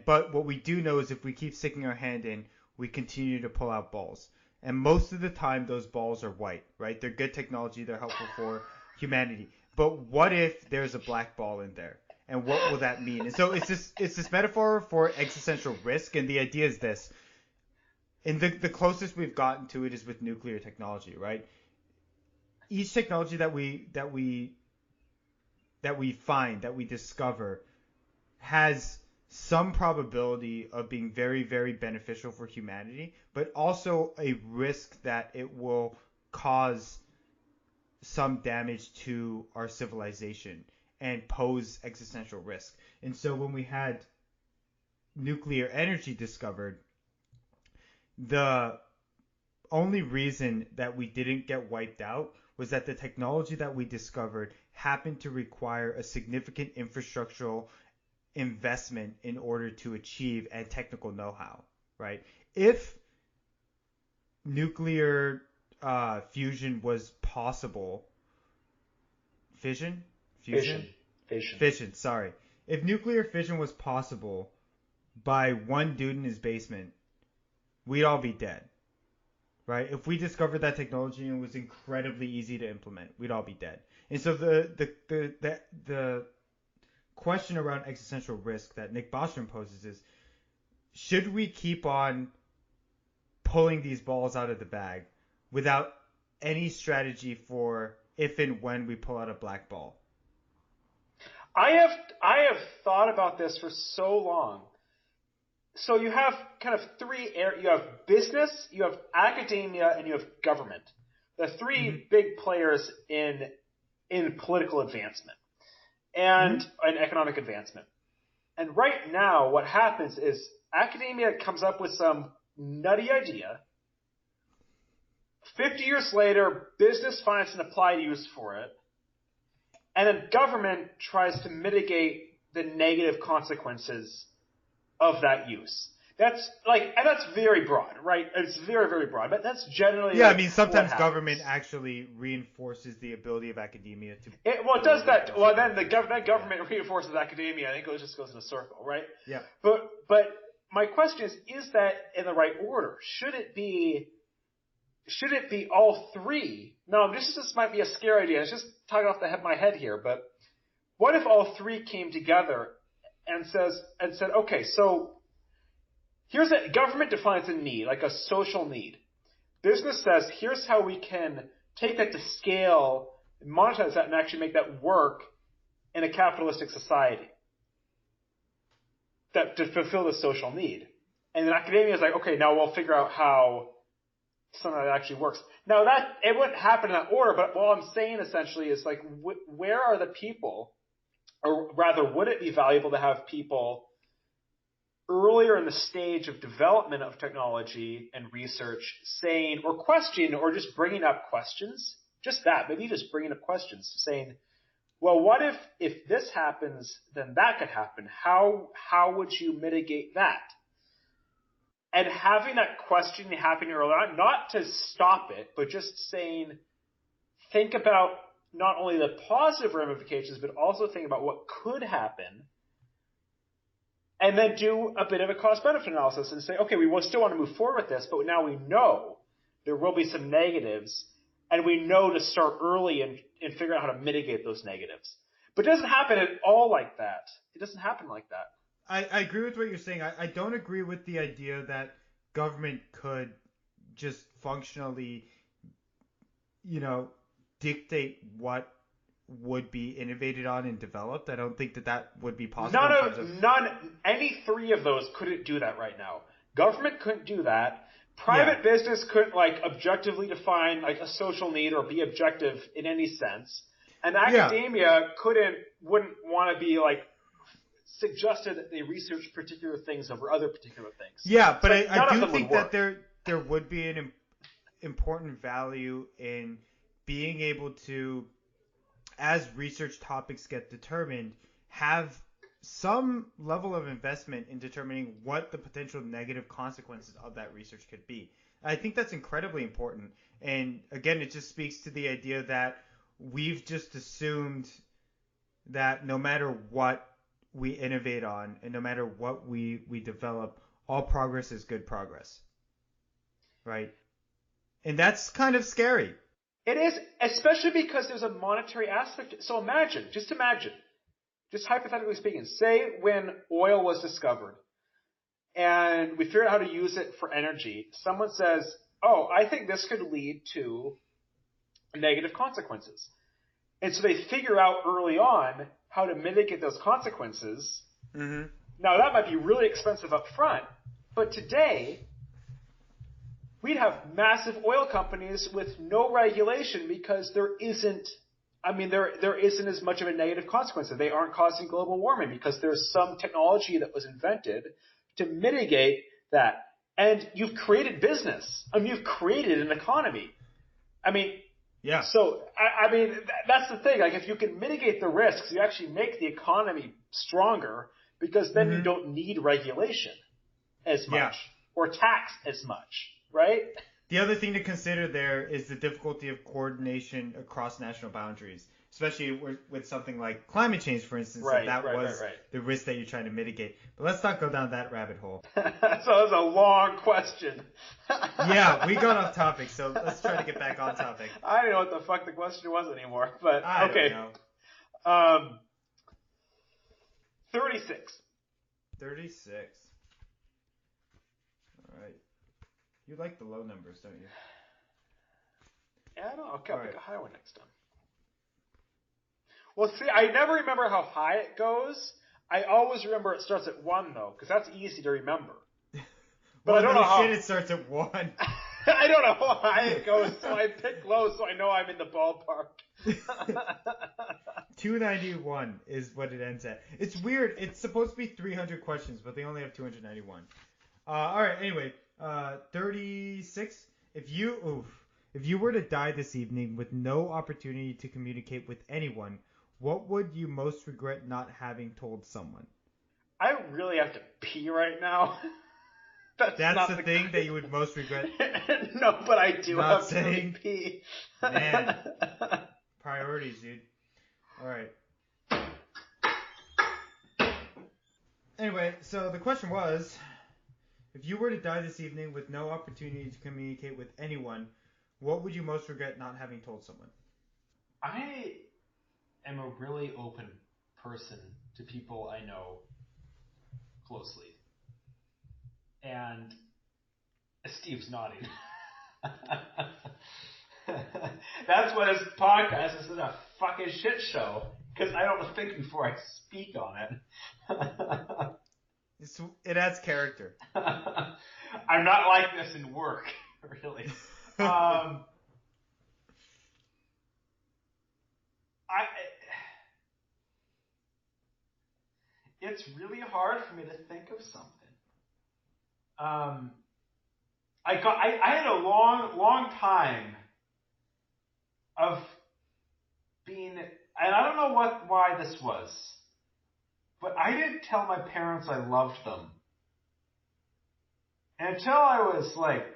But what we do know is if we keep sticking our hand in, we continue to pull out balls. And most of the time, those balls are white, right? They're good technology. They're helpful for humanity. But what if there's a black ball in there? And what will that mean? And so it's this metaphor for existential risk. And the idea is this. And the closest we've gotten to it is with nuclear technology, right? Each technology that we find, that we discover, has some probability of being very, very beneficial for humanity, but also a risk that it will cause some damage to our civilization and pose existential risk. And so when we had nuclear energy discovered, the only reason that we didn't get wiped out was that the technology that we discovered happened to require a significant infrastructural investment in order to achieve and technical know-how, right? If nuclear fusion was possible, fission, sorry. If nuclear fission was possible by one dude in his basement, we'd all be dead, right? If we discovered that technology and it was incredibly easy to implement, we'd all be dead. And so the question around existential risk that Nick Bostrom poses is, should we keep on pulling these balls out of the bag without any strategy for if and when we pull out a black ball? I have thought about this for so long. So you have kind of three areas. You have business, you have academia, and you have government. The three big players in political advancement and economic advancement. And right now, what happens is academia comes up with some nutty idea. 50 years later, business finds an applied use for it. And then government tries to mitigate the negative consequences of that use. That's and that's very broad, right? It's very, very broad, but that's generally Yeah, I mean, sometimes what government happens. actually reinforces the ability of academia to It does build and that. Well, foster then progress. that government reinforces academia. I think it just goes in a circle, right? Yeah. But my question is that in the right order? Should it be all three? No, this might be a scary idea. It's just talking off the head of my head here, but what if all three came together and said, okay, so here's a government defines a need, like a social need. Business says, here's how we can take that to scale, monetize that, and actually make that work in a capitalistic society that to fulfill the social need. And then academia is like, okay, now we'll figure out how some of that actually works. Now that it wouldn't happen in that order, but what I'm saying essentially is like, where are the people, or rather, would it be valuable to have people earlier in the stage of development of technology and research saying, or questioning, or just bringing up questions, just that, maybe just bringing up questions, saying, well, what if this happens, then that could happen. How would you mitigate that? And having that question happening early on, not to stop it, but just saying, think about not only the positive ramifications, but also think about what could happen. And then do a bit of a cost-benefit analysis and say, okay, we will still want to move forward with this, but now we know there will be some negatives, and we know to start early and figure out how to mitigate those negatives. But it doesn't happen at all like that. It doesn't happen like that. I agree with what you're saying. I don't agree with the idea that government could just functionally, dictate what would be innovated on and developed. I don't think that would be possible in terms of Any three of those couldn't do that right now. Government couldn't do that. yeah. Private business couldn't objectively define a social need or be objective in any sense. And academia wouldn't want to be suggested that they research particular things over other particular things. Yeah, but so I do think that there would be an important value in being able to, as research topics get determined, have some level of investment in determining what the potential negative consequences of that research could be. I think that's incredibly important. And again, it just speaks to the idea that we've just assumed that no matter what we innovate on and no matter what we develop, all progress is good progress. Right? And that's kind of scary. It is, especially because there's a monetary aspect. So imagine, just hypothetically speaking, say when oil was discovered and we figured out how to use it for energy, someone says, oh, I think this could lead to negative consequences. And so they figure out early on how to mitigate those consequences. Mm-hmm. Now that might be really expensive up front, but today we'd have massive oil companies with no regulation because there isn't as much of a negative consequence. They aren't causing global warming because there's some technology that was invented to mitigate that. And you've created business. You've created an economy. Yeah. So, that's the thing. If you can mitigate the risks, you actually make the economy stronger because then you don't need regulation as much or tax as much, right? The other thing to consider there is the difficulty of coordination across national boundaries, especially with something like climate change, for instance. Right, that right, was right. the risk that you're trying to mitigate. But let's not go down that rabbit hole. So that's a long question. Yeah, we got off topic, so let's try to get back on topic. I don't know what the fuck the question was anymore, but okay. Don't know. 36. 36. All right. You like the low numbers, don't you? Yeah, I don't know. I'll pick a high one next time. Well, see, I never remember how high it goes. I always remember it starts at 1, though, because that's easy to remember. But I don't know how. It starts at 1. I don't know how high it goes, so I pick low so I know I'm in the ballpark. 291 is what it ends at. It's weird. It's supposed to be 300 questions, but they only have 291. All right. Anyway, 36. If you were to die this evening with no opportunity to communicate with anyone, what would you most regret not having told someone? I really have to pee right now. That's the thing that you would most regret. No, but I do not have saying. to pee. Man, priorities, dude. All right. Anyway, so the question was, if you were to die this evening with no opportunity to communicate with anyone, what would you most regret not having told someone? I am a really open person to people I know closely. And Steve's nodding. That's why this podcast is such a fucking shit show, because I don't think before I speak on it. It adds character. I'm not like this in work, really. It's really hard for me to think of something. I had a long time of being, and I don't know why this was, but I didn't tell my parents I loved them until I was like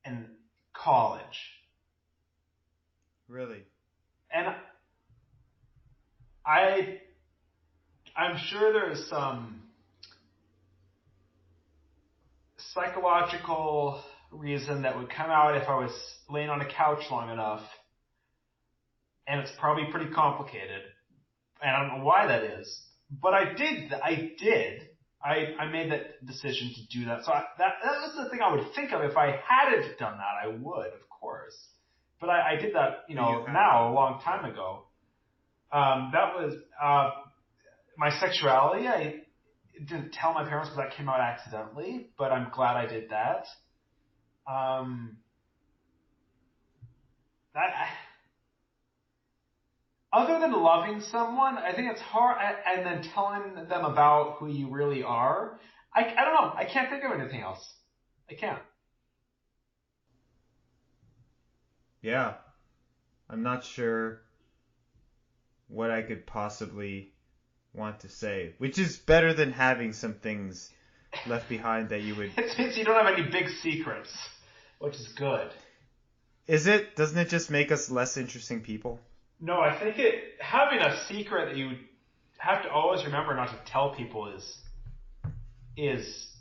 in college. Really? And I'm sure there's some psychological reason that would come out if I was laying on a couch long enough. And it's probably pretty complicated. And I don't know why that is. But I did. I made that decision to do that. So that was the thing I would think of if I hadn't done that. I would, of course. But I did that, now a long time ago. That was my sexuality. I didn't tell my parents because that came out accidentally, but I'm glad I did that. Other than loving someone, I think it's hard, and then telling them about who you really are. I don't know. I can't think of anything else. I can't. Yeah. I'm not sure what I could possibly want to say, which is better than having some things left behind that you would... It means you don't have any big secrets, which is good. Is it? Doesn't it just make us less interesting people? No, I think having a secret that you have to always remember not to tell people is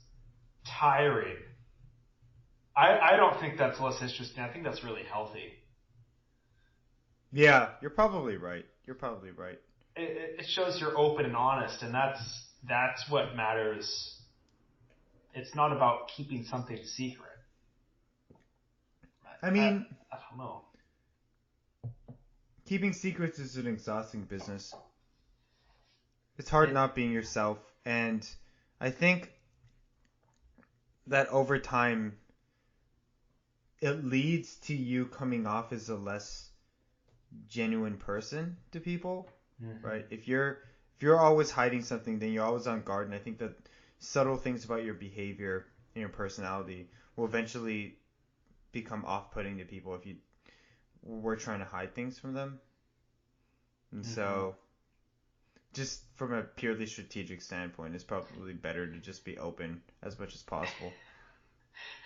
tiring. I don't think that's less interesting. I think that's really healthy. Yeah, you're probably right. It shows you're open and honest, and that's what matters. It's not about keeping something secret. I mean, I don't know. Keeping secrets is an exhausting business. It's hard not being yourself, and I think that over time it leads to you coming off as a less genuine person to people, right? If you're always hiding something, then you're always on guard, and I think that subtle things about your behavior and your personality will eventually become off-putting to people if you were trying to hide things from them. And so, just from a purely strategic standpoint, it's probably better to just be open as much as possible.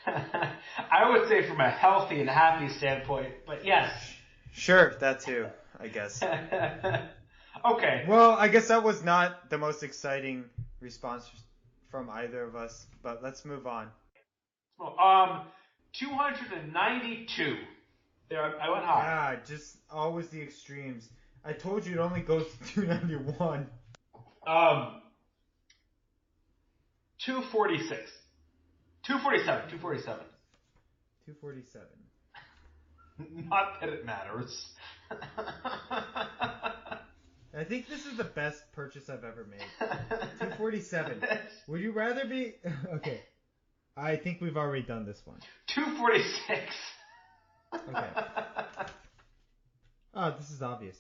I would say from a healthy and happy standpoint, but yes. Sure, that too, I guess. Okay. Well, I guess that was not the most exciting response from either of us, but let's move on. 292. There, I went high. Yeah, just always the extremes. I told you it only goes to 291. 246. 247. 247. 247. Not that it matters. I think this is the best purchase I've ever made. 247. Would you rather be... Okay. I think we've already done this one. 246. Okay. Oh, this is obvious.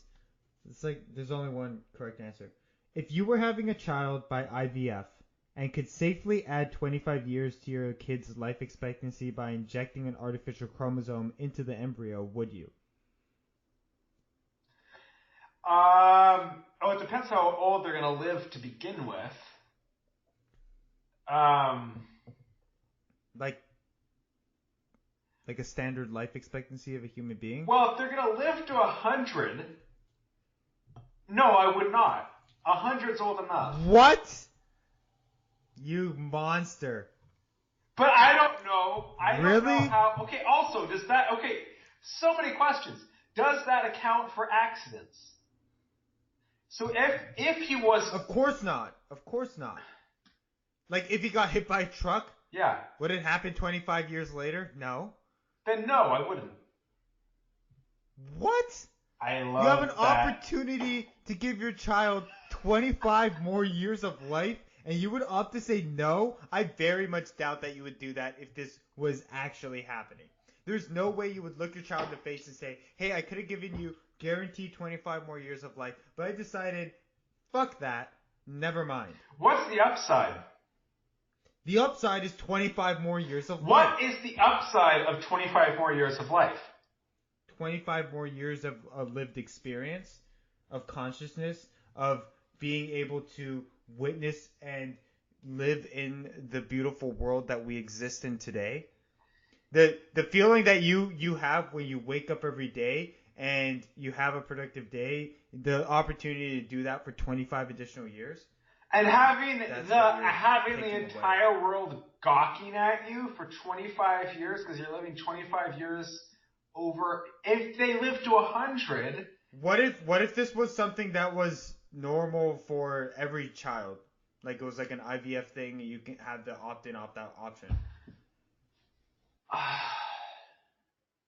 It's like there's only one correct answer. If you were having a child by IVF and could safely add 25 years to your kid's life expectancy by injecting an artificial chromosome into the embryo, would you? It depends how old they're going to live to begin with. Like a standard life expectancy of a human being? Well, if they're gonna live to 100, no, I would not. 100's old enough. What? You monster. But I don't know. I Really? don't know how. Okay, also, does that. Okay, so many questions. Does that account for accidents? So if he was. Of course not. Of course not. Like, if he got hit by a truck? Yeah. Would it happen 25 years later? No. Then no, I wouldn't. What? I love You have an that. opportunity to give your child 25 more years of life, and you would opt to say no? I very much doubt that you would do that if this was actually happening. There's no way you would look your child in the face and say, hey, I could have given you guaranteed 25 more years of life, but I decided, fuck that, never mind. What's the upside? The upside is 25 more years of life. What is the upside of 25 more years of life? 25 more years of lived experience, of consciousness, of being able to witness and live in the beautiful world that we exist in today. The feeling that you have when you wake up every day and you have a productive day, the opportunity to do that for 25 additional years. And having the entire world gawking at you for 25 years because you're living 25 years over. If they live to 100. What if this was something that was normal for every child? Like it was like an IVF thing, and you can have the opt-in, opt-out option.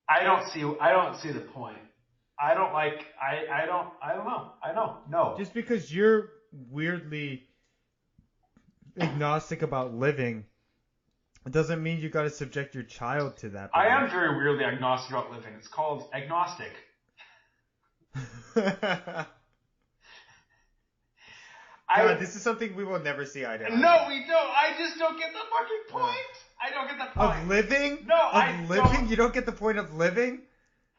I don't see the point. I don't know. No. Just because you're weirdly agnostic about living, it doesn't mean you got to subject your child to that. I am very weirdly agnostic about living. It's called agnostic. This is something we will never see eye to eye. No, we don't. I just don't get the fucking point. I don't get the point. Of living? No, don't. You don't get the point of living?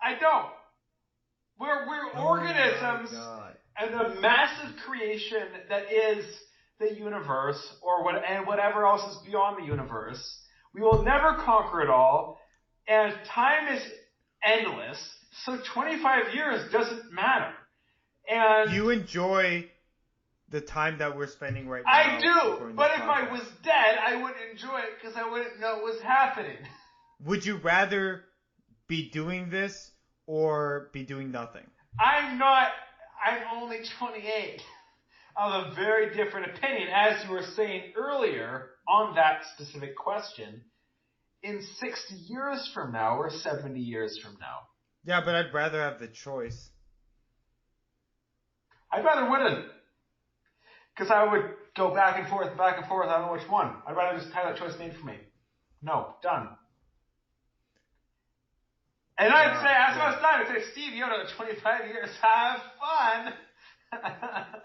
I don't. We're organisms and a massive creation that is the universe and whatever else is beyond the universe. We will never conquer it all, and time is endless, so 25 years doesn't matter. And you enjoy the time that we're spending right now. I do, but if I was dead, I wouldn't enjoy it because I wouldn't know what was happening. Would you rather be doing this or be doing nothing? I'm only 28. I have a very different opinion, as you were saying earlier on that specific question. In 60 years from now or 70 years from now. Yeah, but I'd rather have the choice. I'd rather wouldn't. Because I would go back and forth. I don't know which one. I'd rather just have that choice made for me. No, done. And I'd say, as I was done, I'd say, Steve, you have another 25 years. Have fun.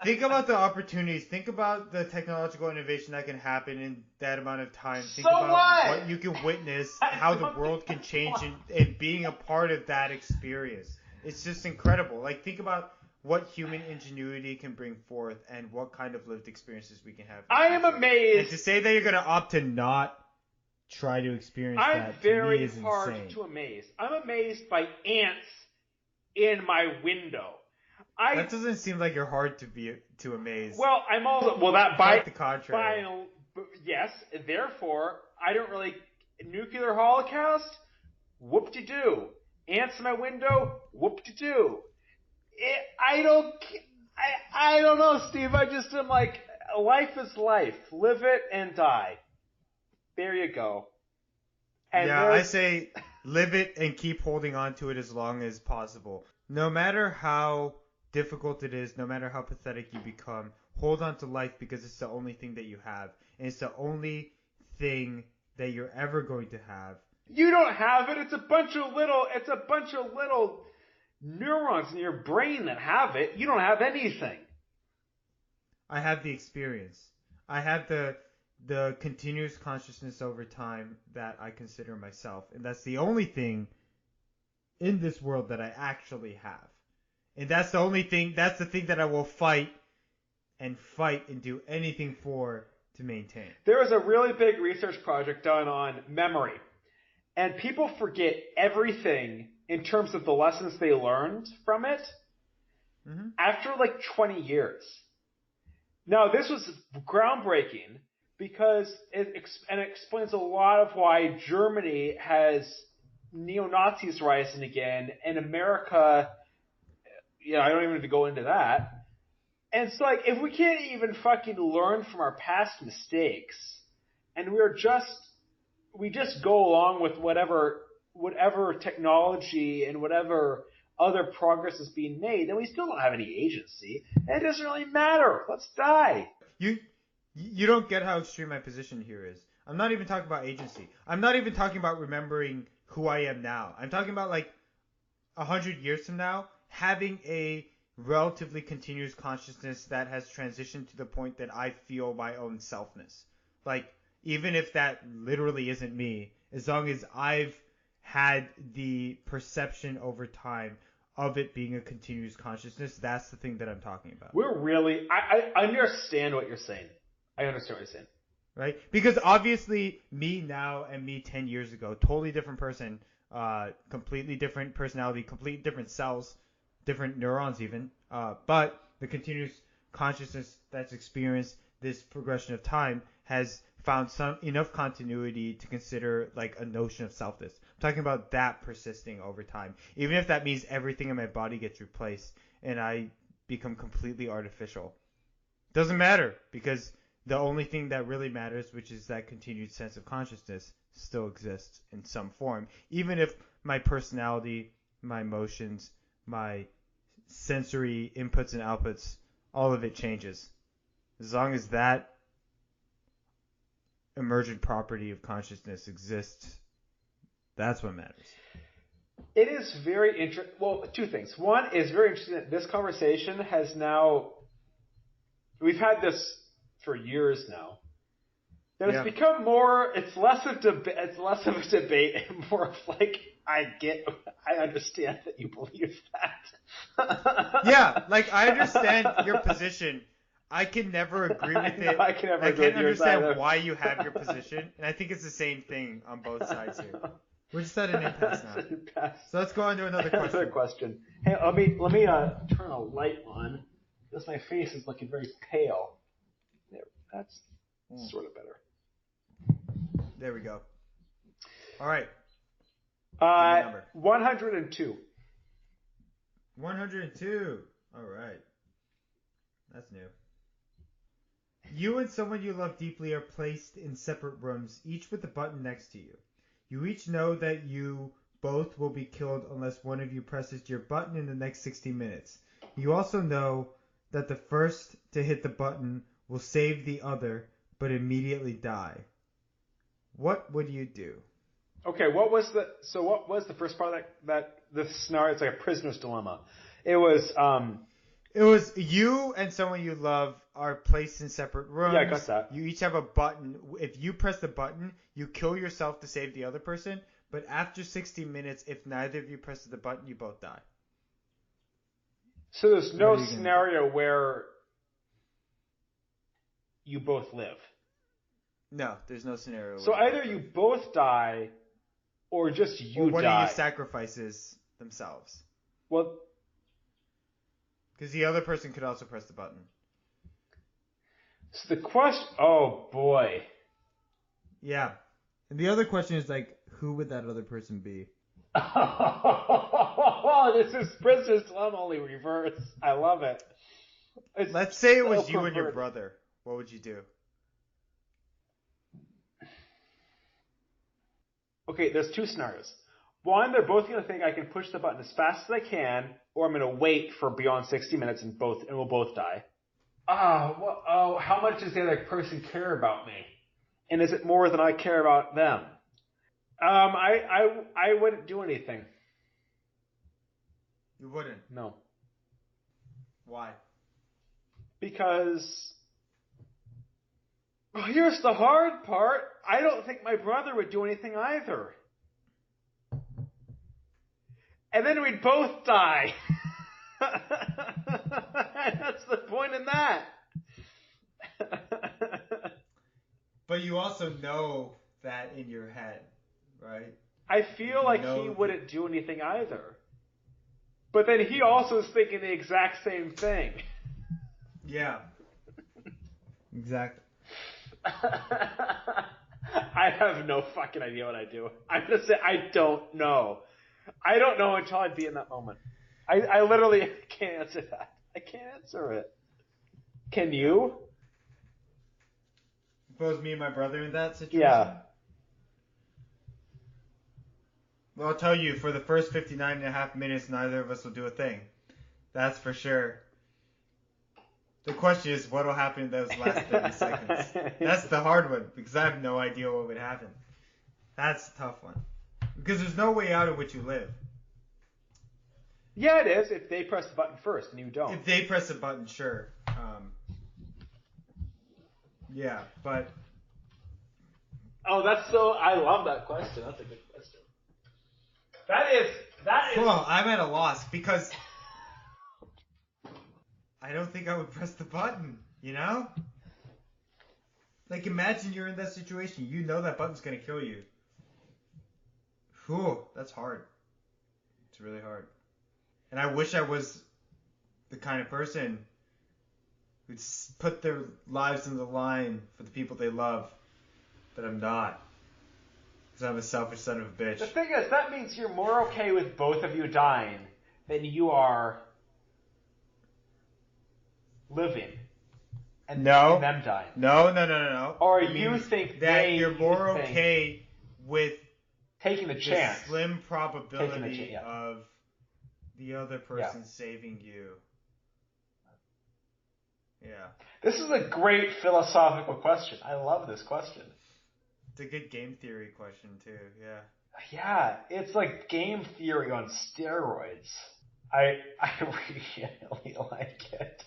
Think about the opportunities. Think about the technological innovation that can happen in that amount of time. Think about what you can witness, how the world can change, and being a part of that experience. It's just incredible. Like, think about what human ingenuity can bring forth and what kind of lived experiences we can have. I am amazed. And to say that you're going to opt to not try to experience that, to me, is insane. I'm very hard to amaze. I'm amazed by ants in my window. That doesn't seem like you're hard to amaze. Well, I'm also by the contrary. Yes, therefore I don't really nuclear holocaust. Whoop-de-doo. Ants in my window. Whoop-de-doo. I don't know, Steve. I just am like, life is life. Live it and die. There you go. And I say live it and keep holding on to it as long as possible. No matter how difficult it is, no matter how pathetic you become, hold on to life because it's the only thing that you have. And it's the only thing that you're ever going to have. You don't have it. It's a bunch of little neurons in your brain that have it. You don't have anything. I have the experience. I have the continuous consciousness over time that I consider myself. And that's the only thing in this world that I actually have. And that's the thing that I will fight and do anything for to maintain. There was a really big research project done on memory. And people forget everything in terms of the lessons they learned from it after like 20 years. Now, this was groundbreaking because it explains a lot of why Germany has neo-Nazis rising again, and America, I don't even need to go into that. And it's like, if we can't even fucking learn from our past mistakes, and we just go along with whatever technology and whatever other progress is being made, then we still don't have any agency. And it doesn't really matter. Let's die. You don't get how extreme my position here is. I'm not even talking about agency. I'm not even talking about remembering who I am now. I'm talking about like 100 years from now, having a relatively continuous consciousness that has transitioned to the point that I feel my own selfness. Like, even if that literally isn't me, as long as I've had the perception over time of it being a continuous consciousness, that's the thing that I'm talking about. I understand what you're saying. I understand what you're saying. Right? Because obviously me now and me 10 years ago, totally different person, completely different personality, completely different cells, different neurons even, but the continuous consciousness that's experienced this progression of time has found enough continuity to consider like a notion of selfness. I'm talking about that persisting over time. Even if that means everything in my body gets replaced and I become completely artificial. Doesn't matter, because the only thing that really matters, which is that continued sense of consciousness, still exists in some form. Even if my personality, my emotions, my sensory inputs and outputs, all of it changes. As long as that emergent property of consciousness exists, that's what matters. It is very interesting. Well, two things. One is very interesting that this conversation has now, we've had this for years now. That it's become more, it's less of a debate and more of like, I understand that you believe that. Yeah, like I understand your position. I can never agree with it. I can't understand why you have your position, and I think it's the same thing on both sides here. We're just at an impasse now. So let's go on to another question. Another question. Hey, let me turn a light on because my face is looking very pale. There, that's sort of better. There we go. All right. 102. 102. All right. That's new. You and someone you love deeply are placed in separate rooms, each with a button next to you. You each know that you both will be killed unless one of you presses your button in the next 60 minutes. You also know that the first to hit the button will save the other, but immediately die. What would you do? Okay, what was the first part of that the scenario? It's like a prisoner's dilemma. It was you and someone you love are placed in separate rooms. Yeah, I got that. You each have a button. If you press the button, you kill yourself to save the other person. But after 60 minutes, if neither of you presses the button, you both die. So there's no scenario where you both live. No, there's no scenario. So either you both die, or just you die. One of you sacrifices themselves. Well, because the other person could also press the button. So the question... Oh, boy. Yeah. And the other question is, like, who would that other person be? Oh, this is Prisoner's Dilemma, only reverse. I love it. Let's say it was you and your brother. What would you do? Okay, there's two scenarios. One, they're both going to think I can push the button as fast as I can, or I'm going to wait for beyond 60 minutes and we'll both die. How much does the other person care about me? And is it more than I care about them? I wouldn't do anything. You wouldn't? No. Why? Because... Well, here's the hard part. I don't think my brother would do anything either. And then we'd both die. That's the point in that. But you also know that in your head, right? I feel like he wouldn't do anything either. But then he also is thinking the exact same thing. Yeah. Exactly. I have no fucking idea what I do. I'm gonna say I don't know. I don't know until I'd be in that moment. I literally can't answer that. I can't answer it. Can you? Suppose me and my brother in that situation? Yeah. Well, I'll tell you, for the first 59 and a half minutes, neither of us will do a thing. That's for sure. The question is, what will happen in those last 30 seconds? That's the hard one, because I have no idea what would happen. That's a tough one. Because there's no way out of which you live. Yeah, it is, if they press the button first and you don't. If they press a button, sure. Yeah, but... Oh, I love that question. That's a good question. That is... Well, I'm at a loss, because... I don't think I would press the button, you know? Like, imagine you're in that situation. You know that button's gonna kill you. Whew, that's hard. It's really hard. And I wish I was the kind of person who'd put their lives on the line for the people they love. But I'm not. Because I'm a selfish son of a bitch. The thing is, that means you're more okay with both of you dying than you are living and them dying. No. Or you think that you're more okay with taking the chance, slim probability of the other person saving you. Yeah. This is a great philosophical question. I love this question. It's a good game theory question too. Yeah. Yeah, it's like game theory on steroids. I really like it.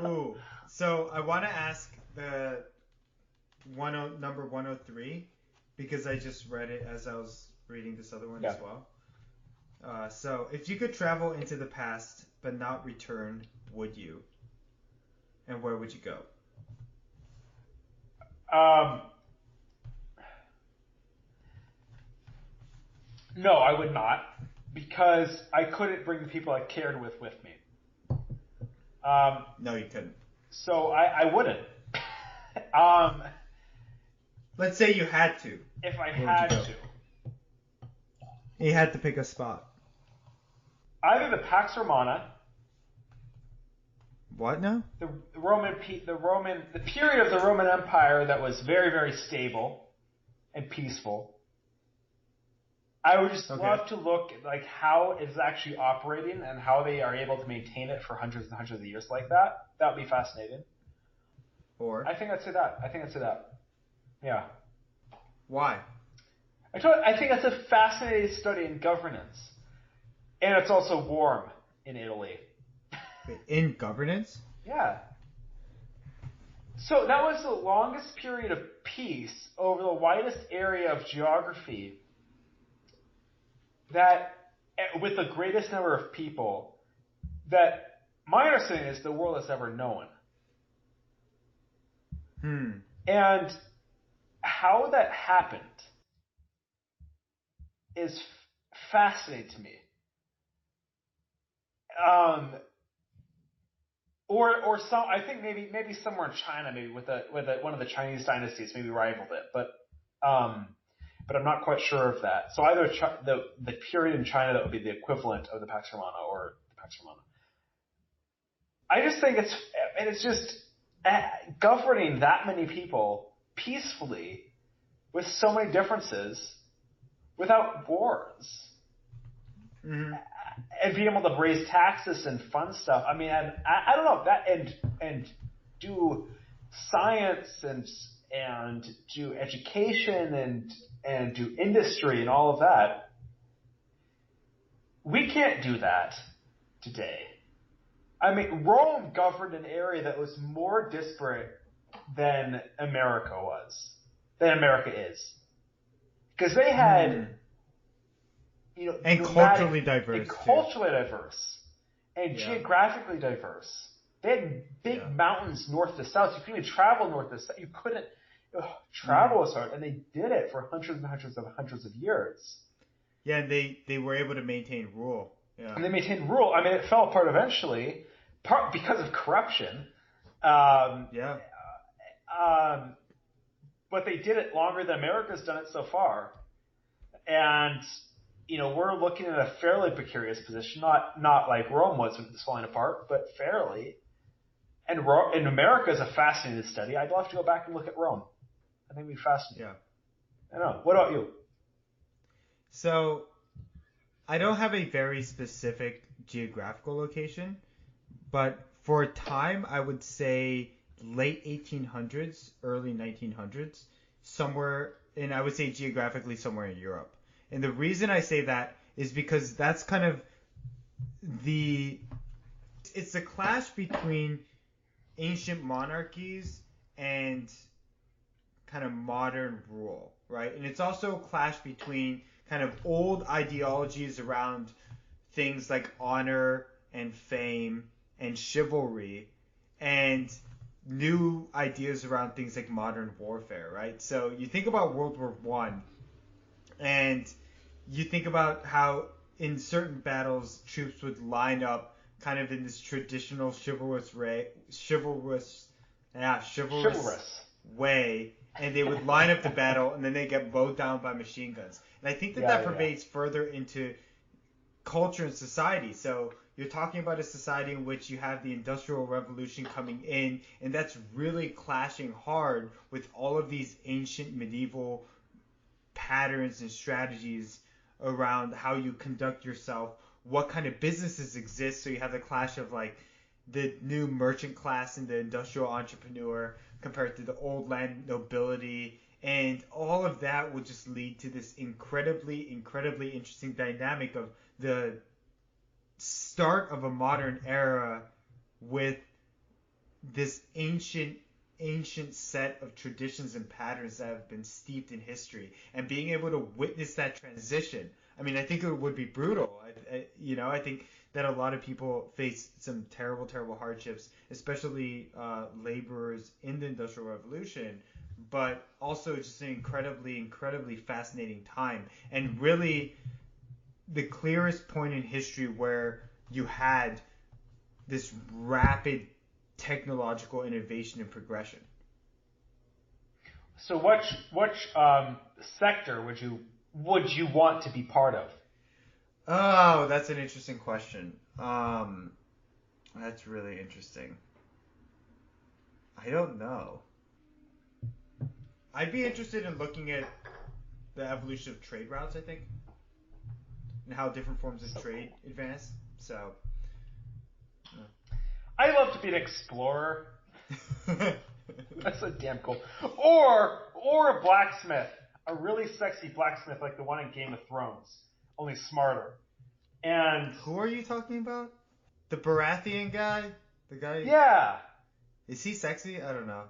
Ooh, so I want to ask the number 103 because I just read it as I was reading this other one as well. So if you could travel into the past but not return, would you? And where would you go? No, I would not, because I couldn't bring the people I cared with me. No, you couldn't. So I wouldn't. Let's say you had to. If I had to. You had to pick a spot. Either the Pax Romana. What now? The period of the Roman Empire that was very, very stable and peaceful. I would just love to look at like how it's actually operating and how they are able to maintain it for hundreds and hundreds of years like that. That would be fascinating. Or? I think I'd say that. Yeah. Why? I think that's a fascinating study in governance. And it's also warm in Italy. In governance? Yeah. So that was the longest period of peace over the widest area of geography that, with the greatest number of people, that my understanding is the world has ever known. And how that happened is fascinating to me. I think maybe somewhere in China, maybe with one of the Chinese dynasties, maybe rivaled it, but I'm not quite sure of that. So either the period in China that would be the equivalent of the Pax Romana or the Pax Romana. I just think it's just governing that many people peacefully with so many differences without wars. Mm-hmm. And being able to raise taxes and fund stuff. I mean, I don't know that and do science and do education and do industry and all of that. We can't do that today. I mean, Rome governed an area that was more disparate than America is, because they had. And culturally diverse. And geographically diverse. They had big mountains north to south. You couldn't even travel north to south. You couldn't. Travel was hard, and they did it for hundreds and hundreds of years. Yeah, and they were able to maintain rule. Yeah. And they maintained rule. I mean, it fell apart eventually, because of corruption. But they did it longer than America's done it so far. And, we're looking at a fairly precarious position, not like Rome was when it was falling apart, but fairly. And America is a fascinating study. I'd love to go back and look at Rome. I think it'd be fascinating. Yeah. I know. What about you? So, I don't have a very specific geographical location, but for a time, I would say late 1800s, early 1900s, somewhere, and I would say geographically somewhere in Europe. And the reason I say that is because that's kind of it's a clash between ancient monarchies and kind of modern rule, right? And it's also a clash between kind of old ideologies around things like honor and fame and chivalry and new ideas around things like modern warfare, right? So you think about World War I, and you think about how in certain battles troops would line up kind of in this traditional chivalrous way, and they would line up the battle, and then they get mowed down by machine guns. And I think that pervades further into culture and society. So you're talking about a society in which you have the Industrial Revolution coming in, and that's really clashing hard with all of these ancient medieval patterns and strategies around how you conduct yourself, what kind of businesses exist. So you have the clash of like the new merchant class and the industrial entrepreneur compared to the old land nobility, and all of that would just lead to this incredibly interesting dynamic of the start of a modern era with this ancient set of traditions and patterns that have been steeped in history, and being able to witness that transition. I mean, I think it would be brutal. I think that a lot of people face some terrible hardships, especially laborers in the Industrial Revolution, but also just an incredibly fascinating time, and really the clearest point in history where you had this rapid technological innovation and progression. So which sector would you want to be part of? Oh, that's an interesting question. That's really interesting. I don't know. I'd be interested in looking at the evolution of trade routes, I think, and how different forms of trade advance. So, I love to be an explorer. That's so damn cool. Or a blacksmith, a really sexy blacksmith like the one in Game of Thrones, only smarter. And who are you talking about? The Baratheon guy? The guy? Yeah. Is he sexy? I don't know.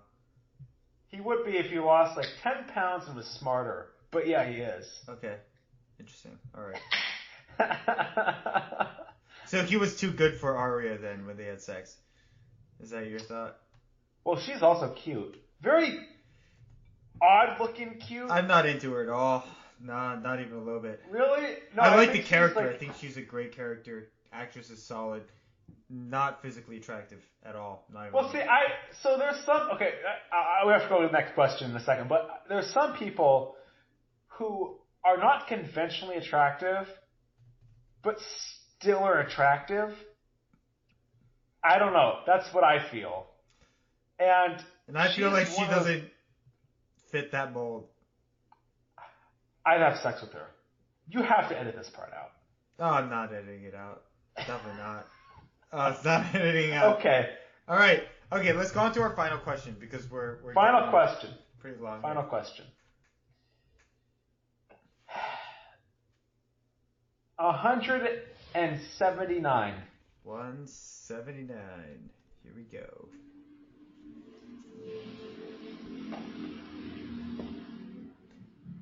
He would be if he lost like 10 pounds and was smarter. But yeah, he is. Okay. Interesting. All right. So he was too good for Arya then when they had sex. Is that your thought? Well, she's also cute. Very odd-looking cute. I'm not into her at all. Nah, not even a little bit. Really? No, I like the character. I think she's a great character. Actress is solid. Not physically attractive at all. Well, see, so there's some. Okay, we have to go to the next question in a second. But there's some people who are not conventionally attractive, but still are attractive. I don't know. That's what I feel. And I feel like she doesn't fit that mold. I'd have sex with her. You have to edit this part out. Oh, I'm not editing it out. Definitely not. It's not editing out. Okay. All right. Okay, let's go on to our final question because we're final question. Pretty long. Final question. 179. 179. Here we go.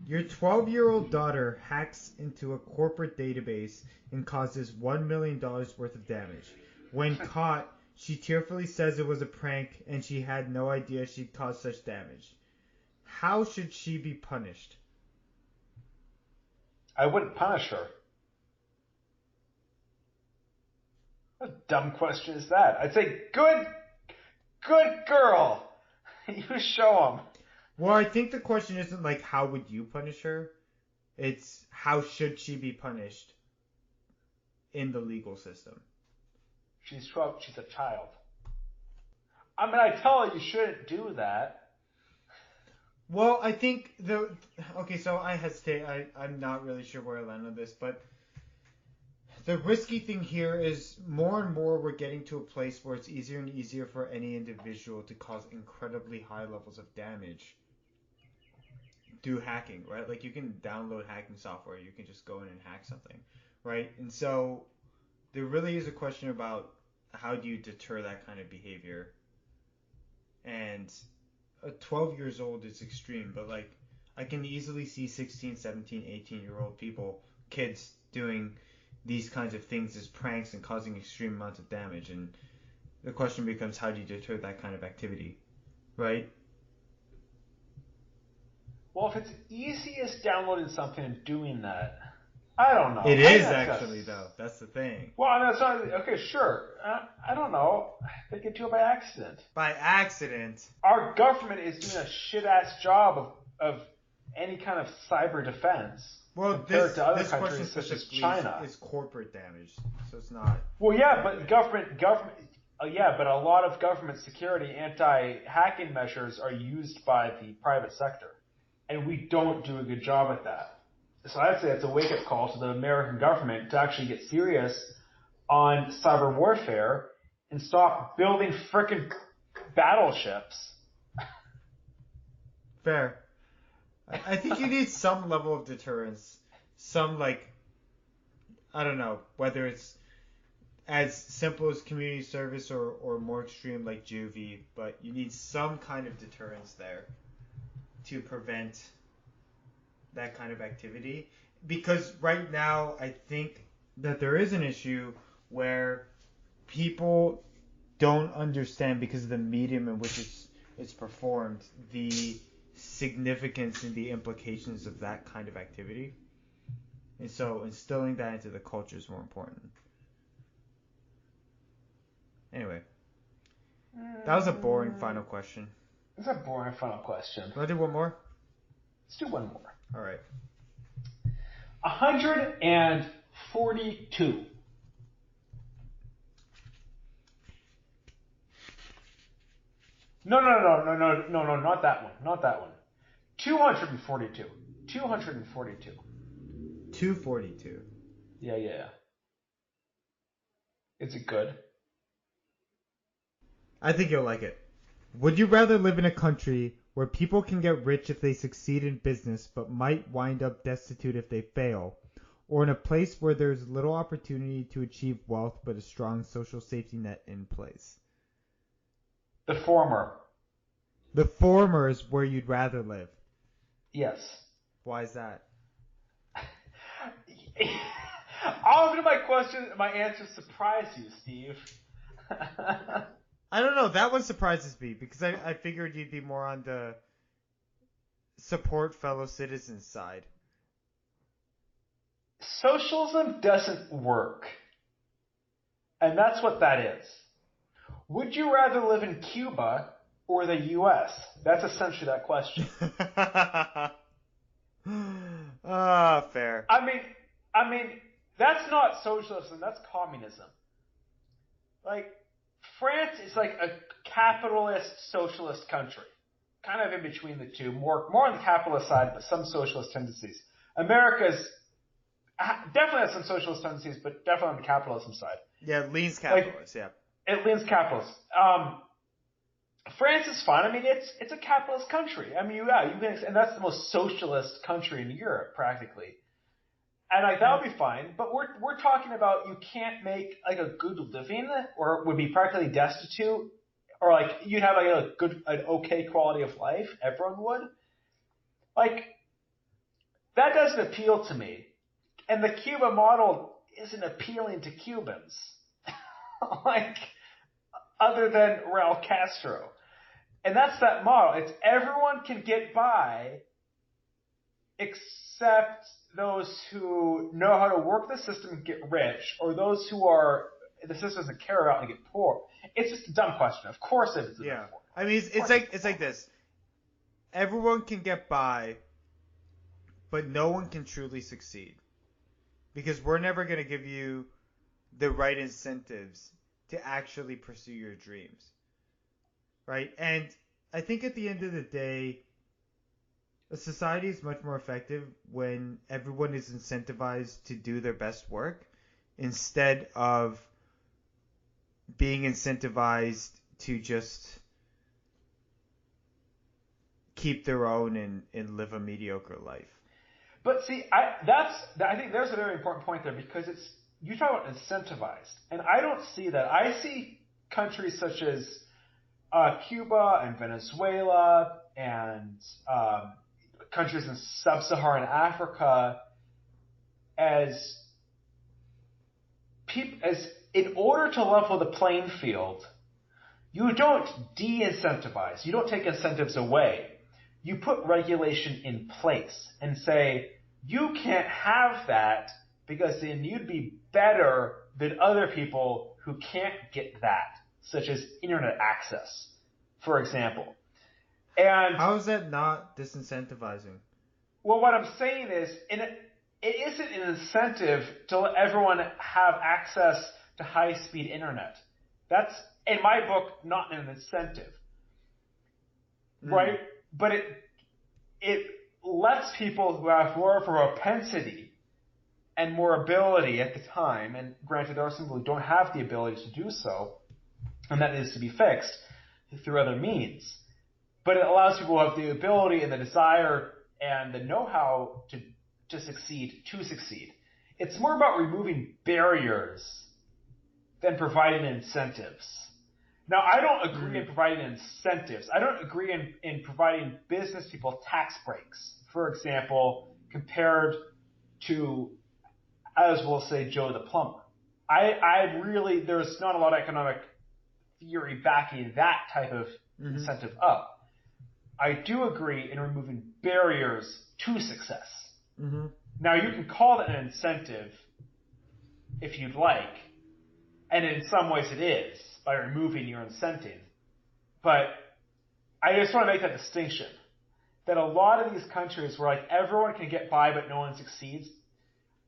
Your 12-year-old daughter hacks into a corporate database and causes $1 million worth of damage. When caught, She tearfully says it was a prank and she had no idea she'd caused such damage. How should she be punished? I wouldn't punish her. What a dumb question is that? I'd say, good girl. You show them. Well, I think the question isn't like how would you punish her? It's how should she be punished in the legal system. She's 12. She's a child. I mean, I tell her you shouldn't do that. Well, I think okay, so I hesitate. I'm not really sure where I land on this, but the risky thing here is more and more we're getting to a place where it's easier and easier for any individual to cause incredibly high levels of damage through hacking, right? Like you can download hacking software, you can just go in and hack something, right? And so there really is a question about how do you deter that kind of behavior. And 12 years old is extreme, but like I can easily see 16, 17, 18-year-old people, kids doing these kinds of things as pranks and causing extreme amounts of damage. And the question becomes, how do you deter that kind of activity, right? Well, if it's easy as downloading something and doing that, I don't know. It is actually, though. That's the thing. Well, I mean, that's not, okay, sure. I don't know. They could do it by accident. By accident? Our government is doing a shit-ass job of any kind of cyber defense. Well, compared to other this countries question such as specifically China. is corporate damage, so it's not. Well, yeah, but government. Yeah, but a lot of government security anti-hacking measures are used by the private sector, and we don't do a good job at that. So I'd say it's a wake-up call to the American government to actually get serious on cyber warfare and stop building frickin' battleships. Fair. I think you need some level of deterrence. Some, like, I don't know, whether it's as simple as community service or more extreme like juvie, but you need some kind of deterrence there to prevent that kind of activity. Because right now, I think that there is an issue where people don't understand, because of the medium in which it's performed, the significance and the implications of that kind of activity. And so instilling that into the culture is more important. Anyway, that was a boring final question. It's a boring final question. Want to do one more? Let's do one more. All right. 142. No, not that one. Not that one. 242. 242. 242. Yeah. Is it good? I think you'll like it. Would you rather live in a country where people can get rich if they succeed in business but might wind up destitute if they fail, or in a place where there's little opportunity to achieve wealth but a strong social safety net in place? The former. The former is where you'd rather live. Yes. Why is that? All of my answers surprise you, Steve. I don't know. That one surprises me because I figured you'd be more on the support fellow citizens side. Socialism doesn't work. And that's what that is. Would you rather live in Cuba or the U.S.? That's essentially that question. Fair. I mean, that's not socialism, that's communism. Like, France is like a capitalist socialist country. Kind of in between the two. More on the capitalist side, but some socialist tendencies. America's definitely has some socialist tendencies, but definitely on the capitalism side. Yeah, it leans capitalist, yeah. It leans capitalist. France is fine. I mean, it's a capitalist country. I mean, you can, and that's the most socialist country in Europe, practically. And like that would be fine. But we're talking about you can't make like a good living, or would be practically destitute, or like you'd have like an okay quality of life. Everyone would. Like that doesn't appeal to me. And the Cuba model isn't appealing to Cubans. Like, other than Raul Castro. And that's that model. It's everyone can get by except those who know how to work the system and get rich, or those who are the system doesn't care about and get poor. It's just a dumb question. Of course it's a dumb question. I mean, it's like this. Everyone can get by, but no one can truly succeed. Because we're never going to give you the right incentives to actually pursue your dreams. Right? And I think at the end of the day, a society is much more effective when everyone is incentivized to do their best work instead of being incentivized to just keep their own and live a mediocre life. But see, I think there's a very important point there, because you talk about incentivized, and I don't see that. I see countries such as Cuba and Venezuela and countries in sub-Saharan Africa as in order to level the playing field, you don't de-incentivize. You don't take incentives away. You put regulation in place and say, you can't have that because then you'd be better than other people who can't get that, such as internet access, for example. And how is that not disincentivizing? Well, what I'm saying is, it isn't an incentive to let everyone have access to high-speed internet. That's, in my book, not an incentive. Right? But it lets people who have more of a propensity and more ability at the time, and granted there are some people who don't have the ability to do so, and that needs to be fixed through other means. But it allows people who have the ability and the desire and the know-how to succeed. It's more about removing barriers than providing incentives. Now, I don't agree in providing incentives. I don't agree in providing business people tax breaks, for example, compared to, as we'll say, Joe the plumber. There's not a lot of economic theory backing that type of incentive up. I do agree in removing barriers to success. Now, you can call that an incentive if you'd like, and in some ways it is, by removing your incentive. But I just want to make that distinction, that a lot of these countries where like everyone can get by but no one succeeds,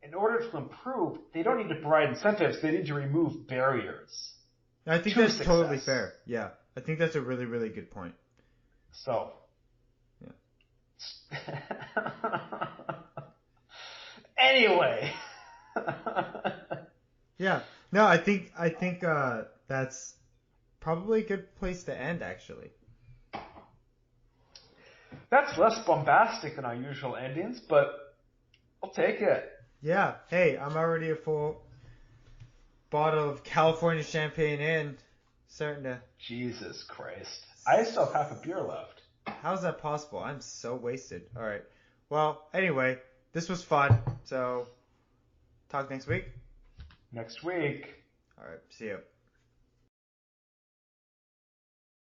in order to improve, they don't need to provide incentives, they need to remove barriers. I think that's totally fair. Yeah, I think that's a really, really good point. So. Yeah. Anyway. Yeah. No, I think that's probably a good place to end, actually. That's less bombastic than our usual endings, but I'll take it. Yeah. Hey, I'm already a full bottle of California champagne in. Starting to... Jesus Christ. I still have half a beer left. How's that possible? I'm so wasted. All right. Well, anyway, this was fun. So, talk next week. Next week. All right. See you.